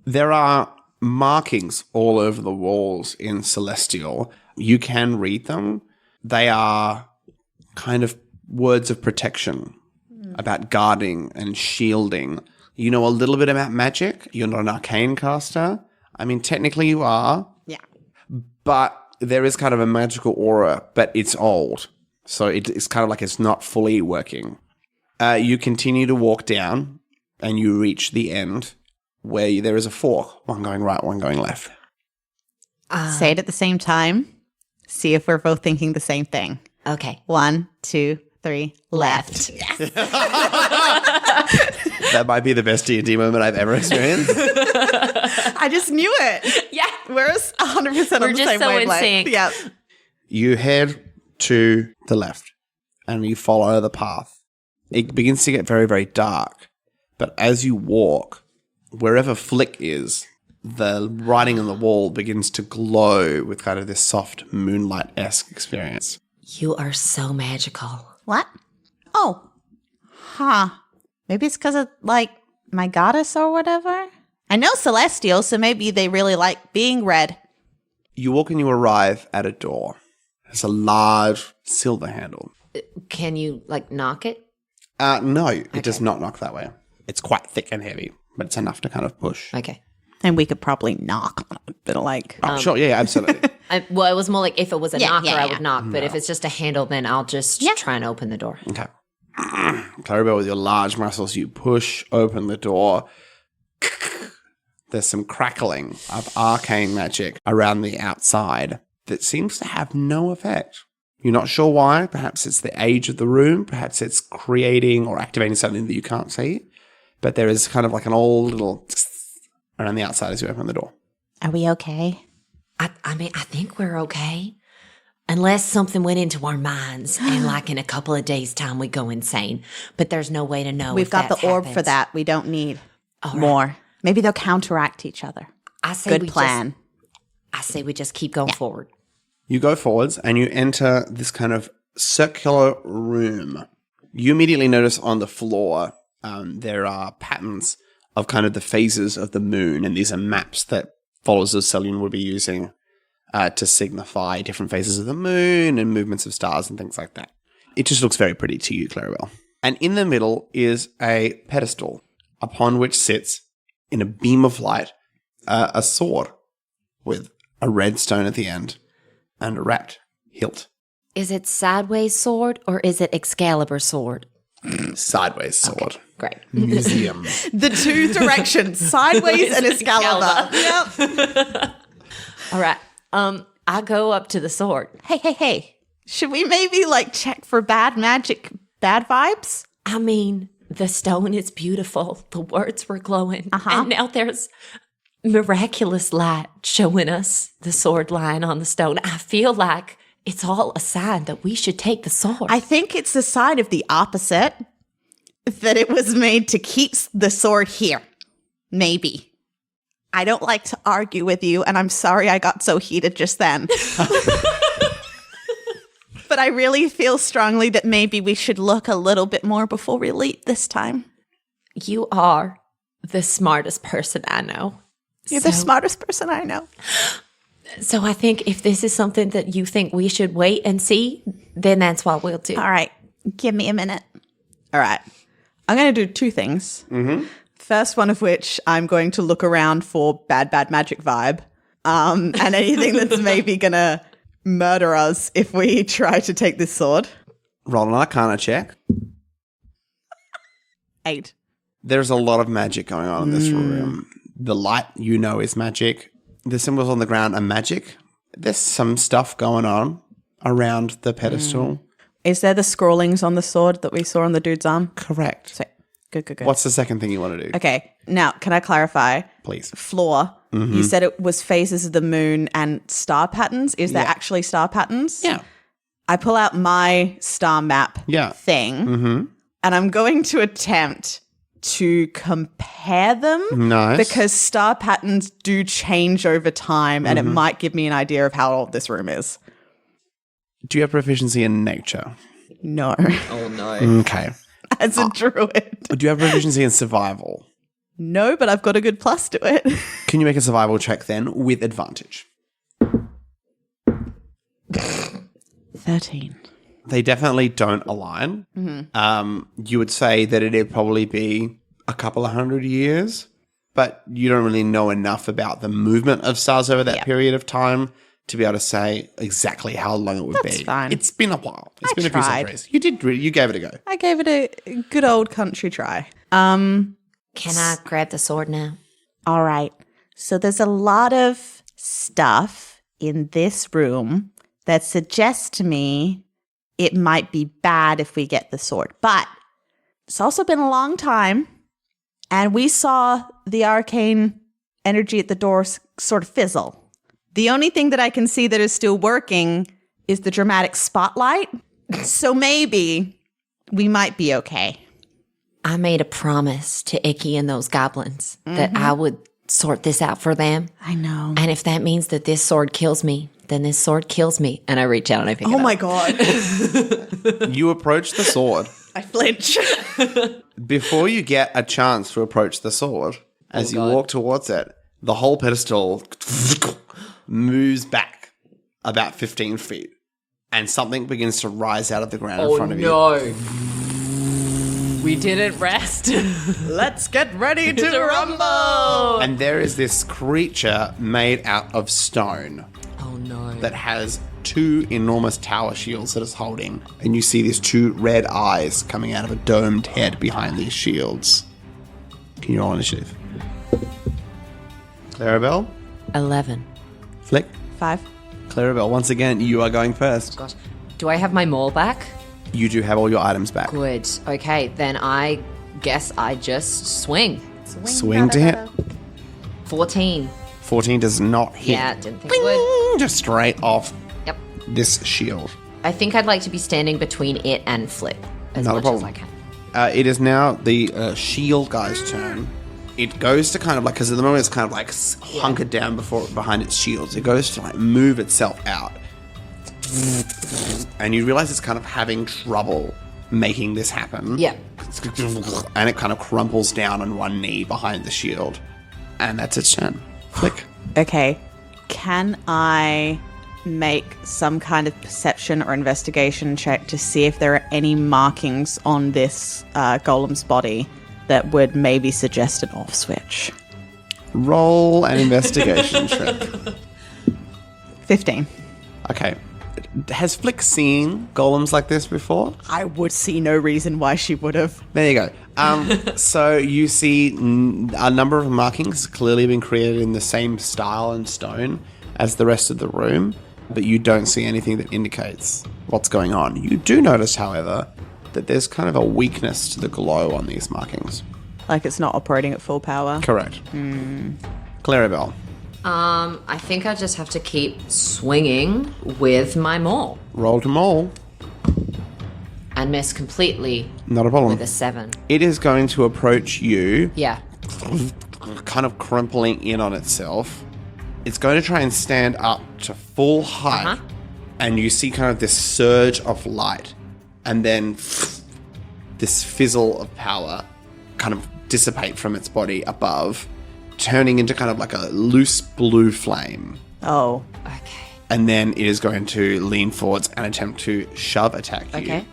There are markings all over the walls in Celestial. You can read them. They are kind of words of protection about guarding and shielding. You know a little bit about magic. You're not an arcane caster. I mean, technically you are. Yeah. But there is kind of a magical aura, but it's old. So it's kind of like it's not fully working. You continue to walk down and you reach the end where there is a fork, one going right, one going left. Say it at the same time. See if we're both thinking the same thing. Okay. 1, 2, 3, left. That might be the best D&D moment I've ever experienced. I just knew it. Yeah. We're 100% on the just same so in wavelength. sync. Yeah. You head to the left and you follow the path. It begins to get very, very dark. But as you walk, wherever Flick is, the writing on the wall begins to glow with kind of this soft moonlight-esque experience. You are so magical. What? Oh. Huh. Maybe it's because of, like, my goddess or whatever? I know Celestial, so maybe they really like being red. You walk and you arrive at a door. It's a large silver handle. Can you, like, knock it? No, it does not knock that way. It's quite thick and heavy, but it's enough to kind of push. Okay. And we could probably knock on it, but like... Oh, sure, yeah, absolutely. Well, it was more like if it was a Yeah, knocker, yeah, I yeah. would knock. But if it's just a handle, then I'll just try and open the door. Okay. Clarabelle, with your large muscles, you push open the door. There's some crackling of arcane magic around the outside that seems to have no effect. You're not sure why. Perhaps it's the age of the room. Perhaps it's creating or activating something that you can't see. But there is kind of like an old little around the outside as you open the door. Are we okay? I mean, I think we're okay. Unless something went into our minds and like in a couple of days' time we go insane. But there's no way to know We've if got the that orb for happens. that. We don't need All right. more. Maybe they'll counteract each other. I say Good we plan. I say we just keep going forward. You go forwards and you enter this kind of circular room. You immediately notice on the floor there are patterns of kind of the phases of the moon, and these are maps that followers of Selene would be using to signify different phases of the moon and movements of stars and things like that. It just looks very pretty to you, Clarabelle. And in the middle is a pedestal upon which sits, in a beam of light, a sword with a red stone at the end and a wrapped hilt. Is it sideways sword or is it Excalibur's sword? Sideways sword. Okay, great. Museum. The two directions, sideways and Excalibur. Yep. All right. I go up to the sword. Hey. Should we maybe check for bad vibes? I mean, the stone is beautiful. The words were glowing. And now there's miraculous light showing us the sword lying on the stone. I feel like it's all a sign that we should take the sword. I think it's the sign of the opposite, that it was made to keep the sword here. Maybe. I don't like to argue with you, and I'm sorry I got so heated just then. But I really feel strongly that maybe we should look a little bit more before we leap this time. You are the smartest person I know. You're the smartest person I know. So I think if this is something that you think we should wait and see, then that's what we'll do. All right. Give me a minute. All right. I'm going to do two things. Mm-hmm. First one of which, I'm going to look around for bad magic vibe and anything that's maybe going to murder us if we try to take this sword. Roll an Arcana check. 8. There's a lot of magic going on in this room. The light, is magic. The symbols on the ground are magic. There's some stuff going on around the pedestal. Is there the scrawlings on the sword that we saw on the dude's arm? Correct. So, good. What's the second thing you want to do? Okay. Now, can I clarify? Please. Floor. Mm-hmm. You said it was phases of the moon and star patterns. Is there actually star patterns? Yeah. I pull out my star map thing, and I'm going to attempt to compare them. Nice. Because star patterns do change over time, and it might give me an idea of how old this room is. Do you have proficiency in nature? No. Oh, no. Okay. As a druid. Do you have proficiency in survival? No, but I've got a good plus to it. Can you make a survival check then with advantage? 13. They definitely don't align. You would say that it'd probably be a couple of 100 years, but you don't really know enough about the movement of stars over that period of time to be able to say exactly how long it would be. That's fine. It's been a while. It's been a few tried. centuries. You did. You gave it a go. I gave it a good old country try. Can I grab the sword now? All right. So there's a lot of stuff in this room that suggests to me it might be bad if we get the sword. But it's also been a long time, and we saw the arcane energy at the door sort of fizzle. The only thing that I can see that is still working is the dramatic spotlight. So maybe we might be okay. I made a promise to Icky and those goblins that I would sort this out for them. I know. And if that means that this sword kills me, then this sword kills me. And I reach out and I pick it up. Oh my God. You approach the sword. I flinch. Before you get a chance to approach the sword, as you walk towards it, the whole pedestal moves back about 15 feet and something begins to rise out of the ground in front of you. No. We didn't rest. Let's get ready to rumble. And there is this creature made out of stone. Oh no. That has two enormous tower shields that it's holding. And you see these two red eyes coming out of a domed head behind these shields. Can you roll initiative? Clarabelle? 11. Flick? 5. Clarabelle, once again, you are going first. Gosh. Do I have my maul back? You do have all your items back. Good. Okay, then I guess I just swing. Swing to hit. 14. 14 does not hit. Yeah, didn't think it would. Just straight off Yep. this shield. I think I'd like to be standing between it and Flip as Not a much problem. as I can. It is now the shield guy's turn. It goes to kind of like, because at the moment it's kind of like hunkered down behind its shields. It goes to like move itself out. And you realize it's kind of having trouble making this happen. Yeah. and it kind of crumples down on one knee behind the shield. And that's its turn. Flick. Okay. Can I make some kind of perception or investigation check to see if there are any markings on this golem's body that would maybe suggest an off switch? Roll an investigation check. 15. Okay. Has Flick seen golems like this before? I would see no reason why she would have. There you go. So you see a number of markings clearly been created in the same style and stone as the rest of the room, but you don't see anything that indicates what's going on. You do notice, however, that there's kind of a weakness to the glow on these markings. Like it's not operating at full power. Correct. Clarabelle. I think I just have to keep swinging with my maul Roll to maul. and miss completely Not a problem. with a 7. It is going to approach you, Yeah. kind of crumpling in on itself. It's going to try and stand up to full height, and you see kind of this surge of light, and then this fizzle of power kind of dissipate from its body above, turning into kind of like a loose blue flame. Oh. Okay. And then it is going to lean forwards and attempt to shove attack you. Okay.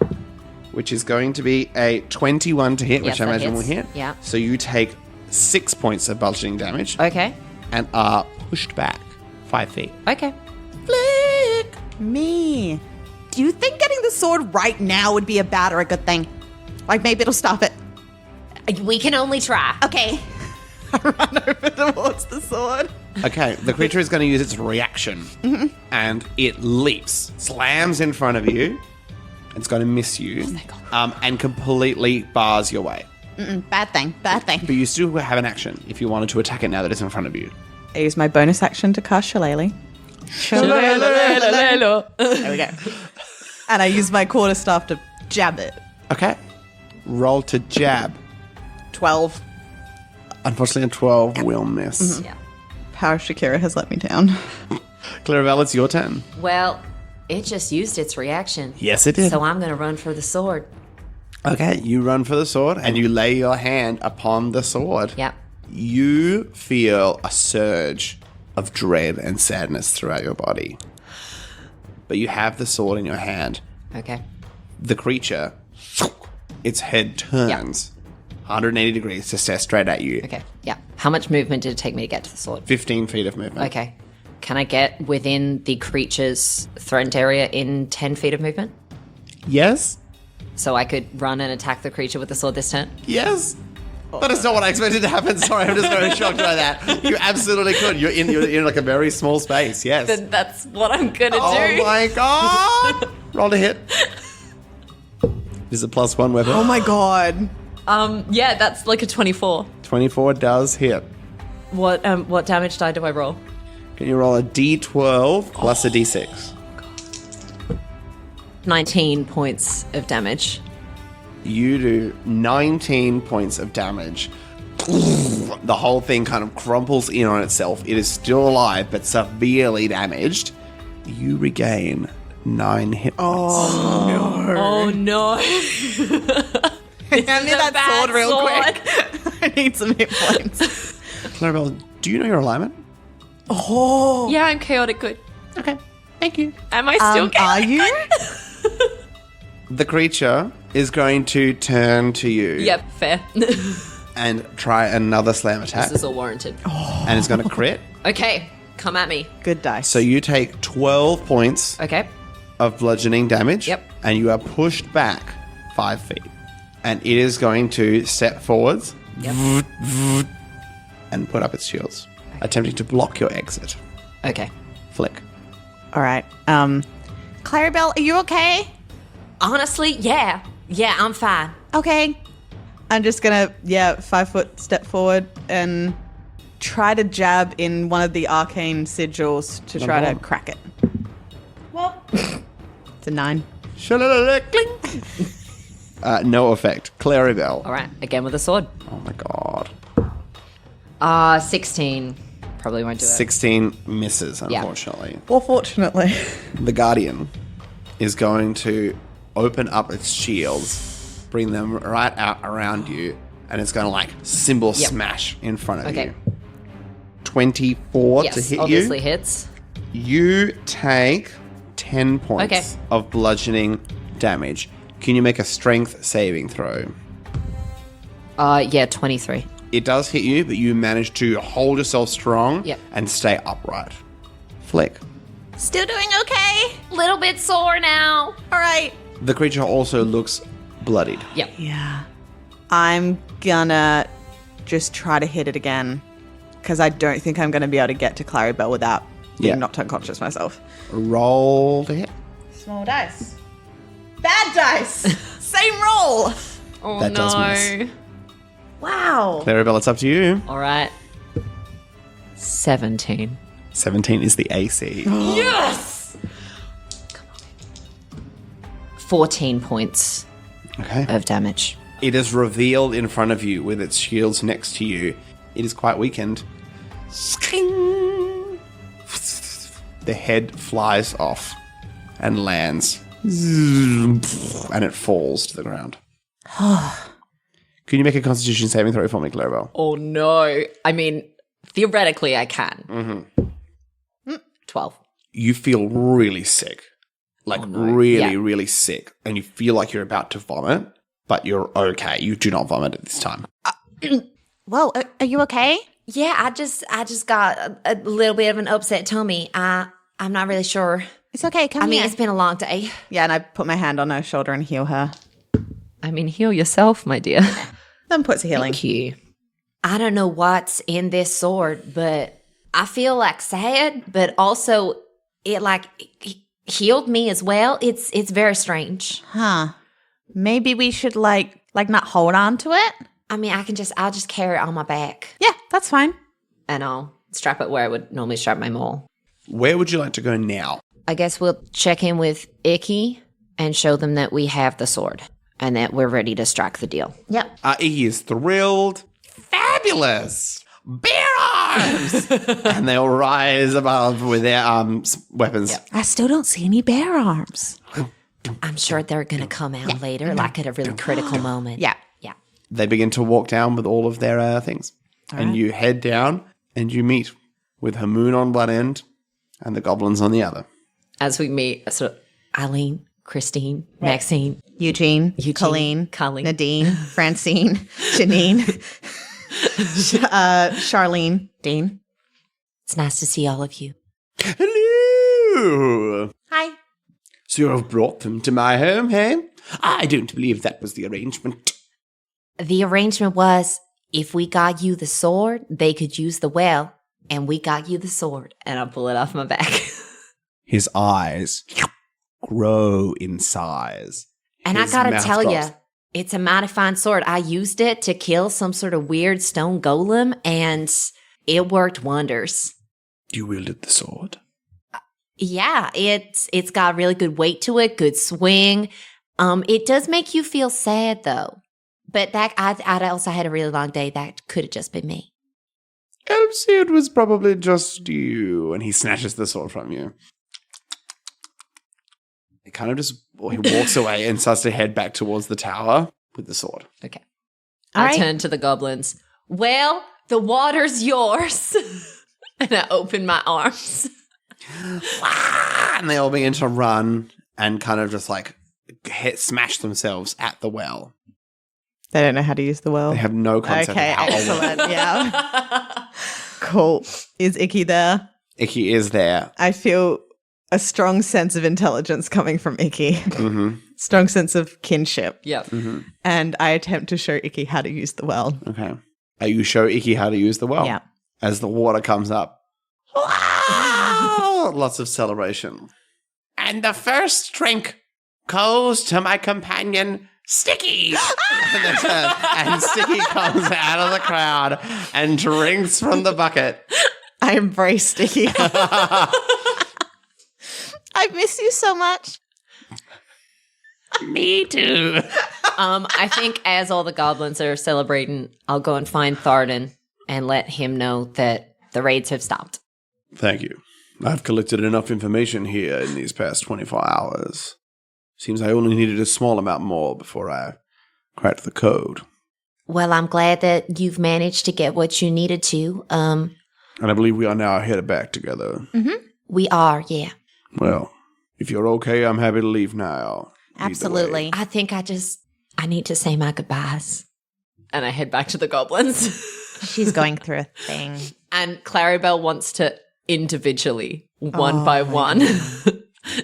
Which is going to be a 21 to hit, Yes, which I that imagine will hits. hit. Yeah. So you take 6 points of bludgeoning damage Okay. and are pushed back 5 feet. Okay. Flick! Me. Do you think getting the sword right now would be a bad or a good thing? Like maybe it'll stop it. We can only try. Okay. I run over towards the sword. Okay, the creature is going to use its reaction, and it leaps, slams in front of you. It's going to miss you, and completely bars your way. Bad thing. Bad thing. But you still have an action if you wanted to attack it now that it's in front of you. I use my bonus action to cast Shillelagh. There we go. And I use my quarterstaff to jab it. Okay, roll to jab. 12. Unfortunately, a 12 will miss. Yeah. Power of Shakira has let me down. Clarabelle, it's your turn. Well, it just used its reaction. Yes, it did. So I'm going to run for the sword. Okay, you run for the sword, and you lay your hand upon the sword. Yep. You feel a surge of dread and sadness throughout your body. But you have the sword in your hand. Okay. The creature, its head turns 180 degrees to stare straight at you. Okay. Yeah. How much movement did it take me to get to the sword? 15 feet of movement. Okay. Can I get within the creature's threatened area in 10 feet of movement? Yes? So I could run and attack the creature with the sword this turn? Yes? That is not what I expected to happen. Sorry, I'm just very shocked by that. You absolutely could. You're in like a very small space. Yes. Then that's what I'm going to Oh my god! Roll to hit. Is it +1 weapon? Oh my god. Yeah, that's like a 24. 24 does hit. What damage die do I roll? Can you roll a d12 plus a d6? 19 points of damage. You do 19 points of damage. The whole thing kind of crumples in on itself. It is still alive, but severely damaged. You regain 9 hit points. Oh no. Hand me that bad sword real sword. quick. I need some hit points. Clarabelle, do you know your alignment? Yeah, I'm chaotic good. Okay, thank you. Am I still Are chaotic you? The creature is going to turn to you Yep, fair. and try another slam attack. This is all warranted. And it's going to crit. Okay, come at me. Good dice. So you take 12 points Okay. of bludgeoning damage. Yep. And you are pushed back 5 feet. And it is going to step forwards Yep. and put up its shields, attempting to block your exit. Okay. Flick. All right. Clarabelle, are you okay? Honestly, yeah. Yeah, I'm fine. Okay. I'm just gonna, 5 foot step forward and try to jab in one of the arcane sigils to try to crack it. Well, it's a 9. Cling. No effect. Clarabelle. All right, again with a sword. Oh my god. 16. Probably won't do it. 16 misses, unfortunately. Well, fortunately. The Guardian is going to open up its shields bring them right out around you, and it's going to like cymbal smash in front of Okay. you. 24 to Yes, hit obviously you. hits. You take 10 points of bludgeoning damage. Can you make a strength saving throw? Yeah, 23. It does hit you, but you manage to hold yourself strong Yep. and stay upright. Flick. Still doing okay? Little bit sore now. All right. The creature also looks bloodied. Yep. Yeah. I'm gonna just try to hit it again because I don't think I'm gonna be able to get to Claribel without being knocked unconscious myself. Roll to hit. Small dice. Bad dice. Same roll. Oh, That does miss. Wow. Claribel, it's up to you. All right. 17. 17 is the AC. 14 points Okay. of damage. It is revealed in front of you with its shields next to you. It is quite weakened. Sking. The head flies off and lands. And it falls to the ground. Can you make a constitution saving throw for me, Claribel? Oh, no. I mean, theoretically, I can. 12. You feel really sick. Like really, Yeah. really sick. And you feel like you're about to vomit, but you're okay. You do not vomit at this time. Whoa, are you okay? Yeah, I just got a little bit of an upset tummy. I'm not really sure. It's okay. Come I mean, here. it's been a long day. Yeah, and I put my hand on her shoulder and heal her. I mean, heal yourself, my dear. Then puts a healing. Thank you. I don't know what's in this sword, but I feel like sad, but also it like healed me as well. It's very strange. Huh. Maybe we should like not hold on to it. I mean, I'll just carry it on my back. Yeah, that's fine. And I'll strap it where I would normally strap my maul. Where would you like to go now? I guess we'll check in with Icky and show them that we have the sword and that we're ready to strike the deal. Yep. Iggy is thrilled. Fabulous! Bear arms! And they'll rise above with their weapons. I still don't see any bear arms. I'm sure they're going to come out later, like at a really critical moment. Yeah. Yeah. They begin to walk down with all of their things. And you head down and you meet with Hamoon on one end and the goblins on the other. As we meet, sort of, Eileen, Christine, Maxine. Eugene, Colleen, Nadine, Francine, Janine, Charlene, Dean. It's nice to see all of you. Hello! Hi. So you have brought them to my home, hey? I don't believe that was the arrangement. The arrangement was if we got you the sword, they could use the well, and we got you the sword. and I'll pull it off my back. His eyes grow in size. And His I gotta mouth tell you, drops. it's a mighty fine sword. I used it to kill some sort of weird stone golem, and it worked wonders. You wielded the sword. Yeah, it's got really good weight to it, good swing. It does make you feel sad though. But that I also had a really long day. That could have just been me. Elsie, it was probably just you. And he snatches the sword from you. He kind of he walks away and starts to head back towards the tower with the sword. Okay. All I right. turn to the goblins. Well, the water's yours. And I open my arms. And they all begin to run and kind of just like smash themselves at the well. They don't know how to use the well. They have no concept Okay, of how a well. excellent. Yeah. Cool. Is Icky there? Icky is there. I feel a strong sense of intelligence coming from Icky. Mm-hmm. Strong sense of kinship. Yep. Mm-hmm. And I attempt to show Icky how to use the well. Okay. You show Icky how to use the well. Yeah. As the water comes up. Wow! Lots of celebration. And the first drink goes to my companion, Sticky. And Sticky comes out of the crowd and drinks from the bucket. I embrace Sticky. I miss you so much. Me too. I think as all the goblins are celebrating, I'll go and find Tharden and let him know that the raids have stopped. Thank you. I've collected enough information here in these past 24 hours. Seems I only needed a small amount more before I cracked the code. Well, I'm glad that you've managed to get what you needed to. And I believe we are now headed back together. Mm-hmm. We are, yeah. Well, if you're okay, I'm happy to leave now. Either Absolutely. way. I think I need to say my goodbyes. And I head back to the goblins. She's going through a thing. And Clarabelle wants to individually, one by one,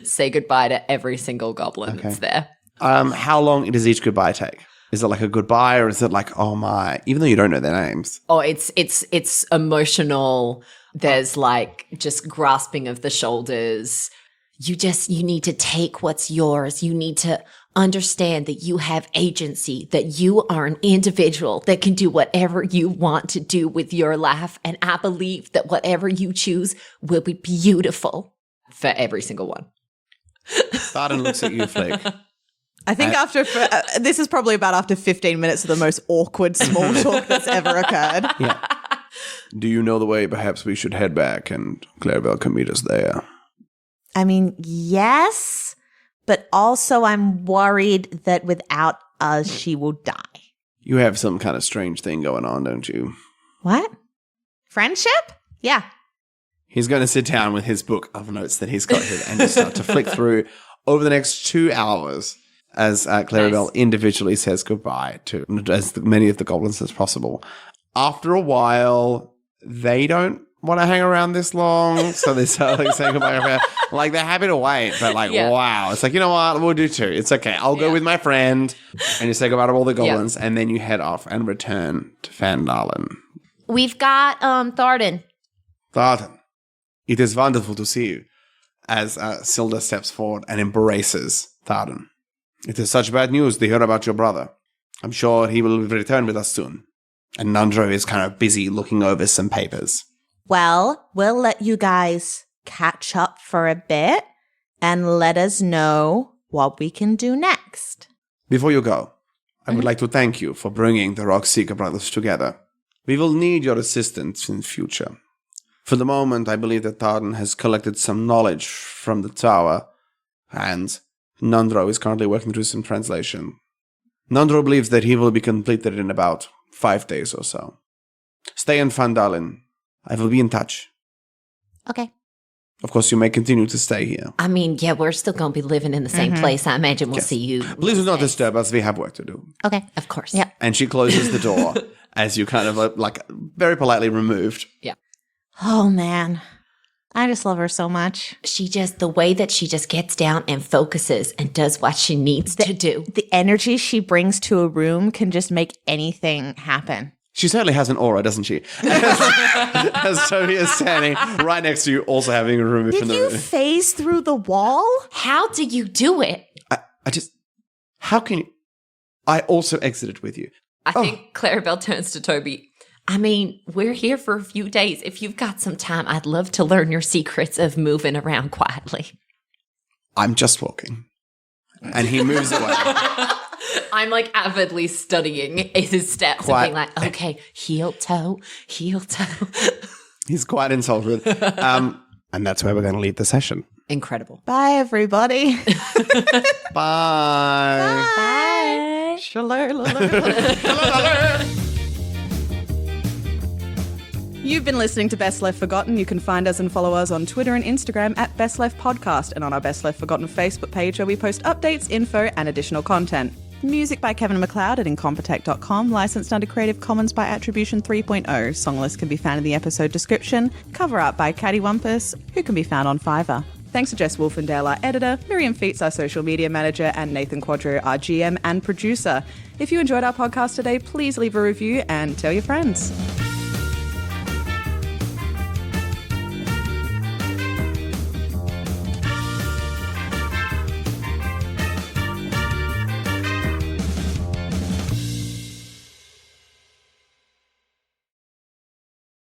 say goodbye to every single goblin that's there. How long does each goodbye take? Is it like a goodbye, or is it like, oh my, even though you don't know their names? Oh, it's emotional. There's like just grasping of the shoulders. You need to take what's yours. You need to understand that you have agency, that you are an individual that can do whatever you want to do with your life. And I believe that whatever you choose will be beautiful. For every single one. Thardan looks at you, Flick. I think this is probably about after 15 minutes of the most awkward small talk that's ever occurred. Yeah. Do you know the way? Perhaps we should head back and Clarabelle can meet us there. I mean, yes, but also I'm worried that without us, she will die. You have some kind of strange thing going on, don't you? What? Friendship? Yeah. He's going to sit down with his book of notes that he's got here and just start to flick through over the next 2 hours as Clarabelle individually says goodbye to as many of the goblins as possible. After a while, they don't want to hang around this long, so they start like saying goodbye. Like, they're happy to wait, but like, wow. It's like, you know what? We'll do 2. It's okay. I'll go with my friend. And you say goodbye to all the goblins, and then you head off and return to Fandalen. We've got Thardan. Thardan, it is wonderful to see you. As Silda steps forward and embraces Thardan. It is such bad news to hear about your brother. I'm sure he will return with us soon. And Nandro is kind of busy looking over some papers. Well, we'll let you guys catch up for a bit and let us know what we can do next. Before you go, I would like to thank you for bringing the Rockseeker brothers together. We will need your assistance in the future. For the moment, I believe that Thardan has collected some knowledge from the tower, and Nandro is currently working through some translation. Nandro believes that he will be completed in about 5 days or so. Stay in Fandalen. I will be in touch. Okay. Of course, you may continue to stay here. I mean, yeah, we're still going to be living in the same place. I imagine we'll see you. Please do not disturb us. We have work to do. Okay. Of course. Yeah. And she closes the door as you kind of like very politely removed. Yeah. Oh, man. I just love her so much. The way that she just gets down and focuses and does what she needs to do. The energy she brings to a room can just make anything happen. She certainly has an aura, doesn't she? As Toby is standing right next to you, also having a room from Did the you room. phase through the wall? How do you do it? How can you? I also exited with you. I think Clarabelle turns to Toby. I mean, we're here for a few days. If you've got some time, I'd love to learn your secrets of moving around quietly. I'm just walking. And he moves away. I'm like avidly studying his steps Quite. and being like, Okay, heel toe, heel toe. He's quite insulted. And that's where we're going to leave the session. incredible. Bye, everybody. Bye. Bye. You've been listening to Best Left Forgotten. You can find us and follow us on Twitter and Instagram at Best Left Podcast and on our Best Left Forgotten Facebook page where we post updates, info, and additional content. Music by Kevin MacLeod at incompetech.com, licensed under Creative Commons by Attribution 3.0. Song list can be found in the episode description. Cover art by Caddy Wumpus, who can be found on Fiverr. Thanks to Jess Wolfendale, our editor, Miriam Feats, our social media manager, and Nathan Quadro, our GM and producer. If you enjoyed our podcast today, please leave a review and tell your friends.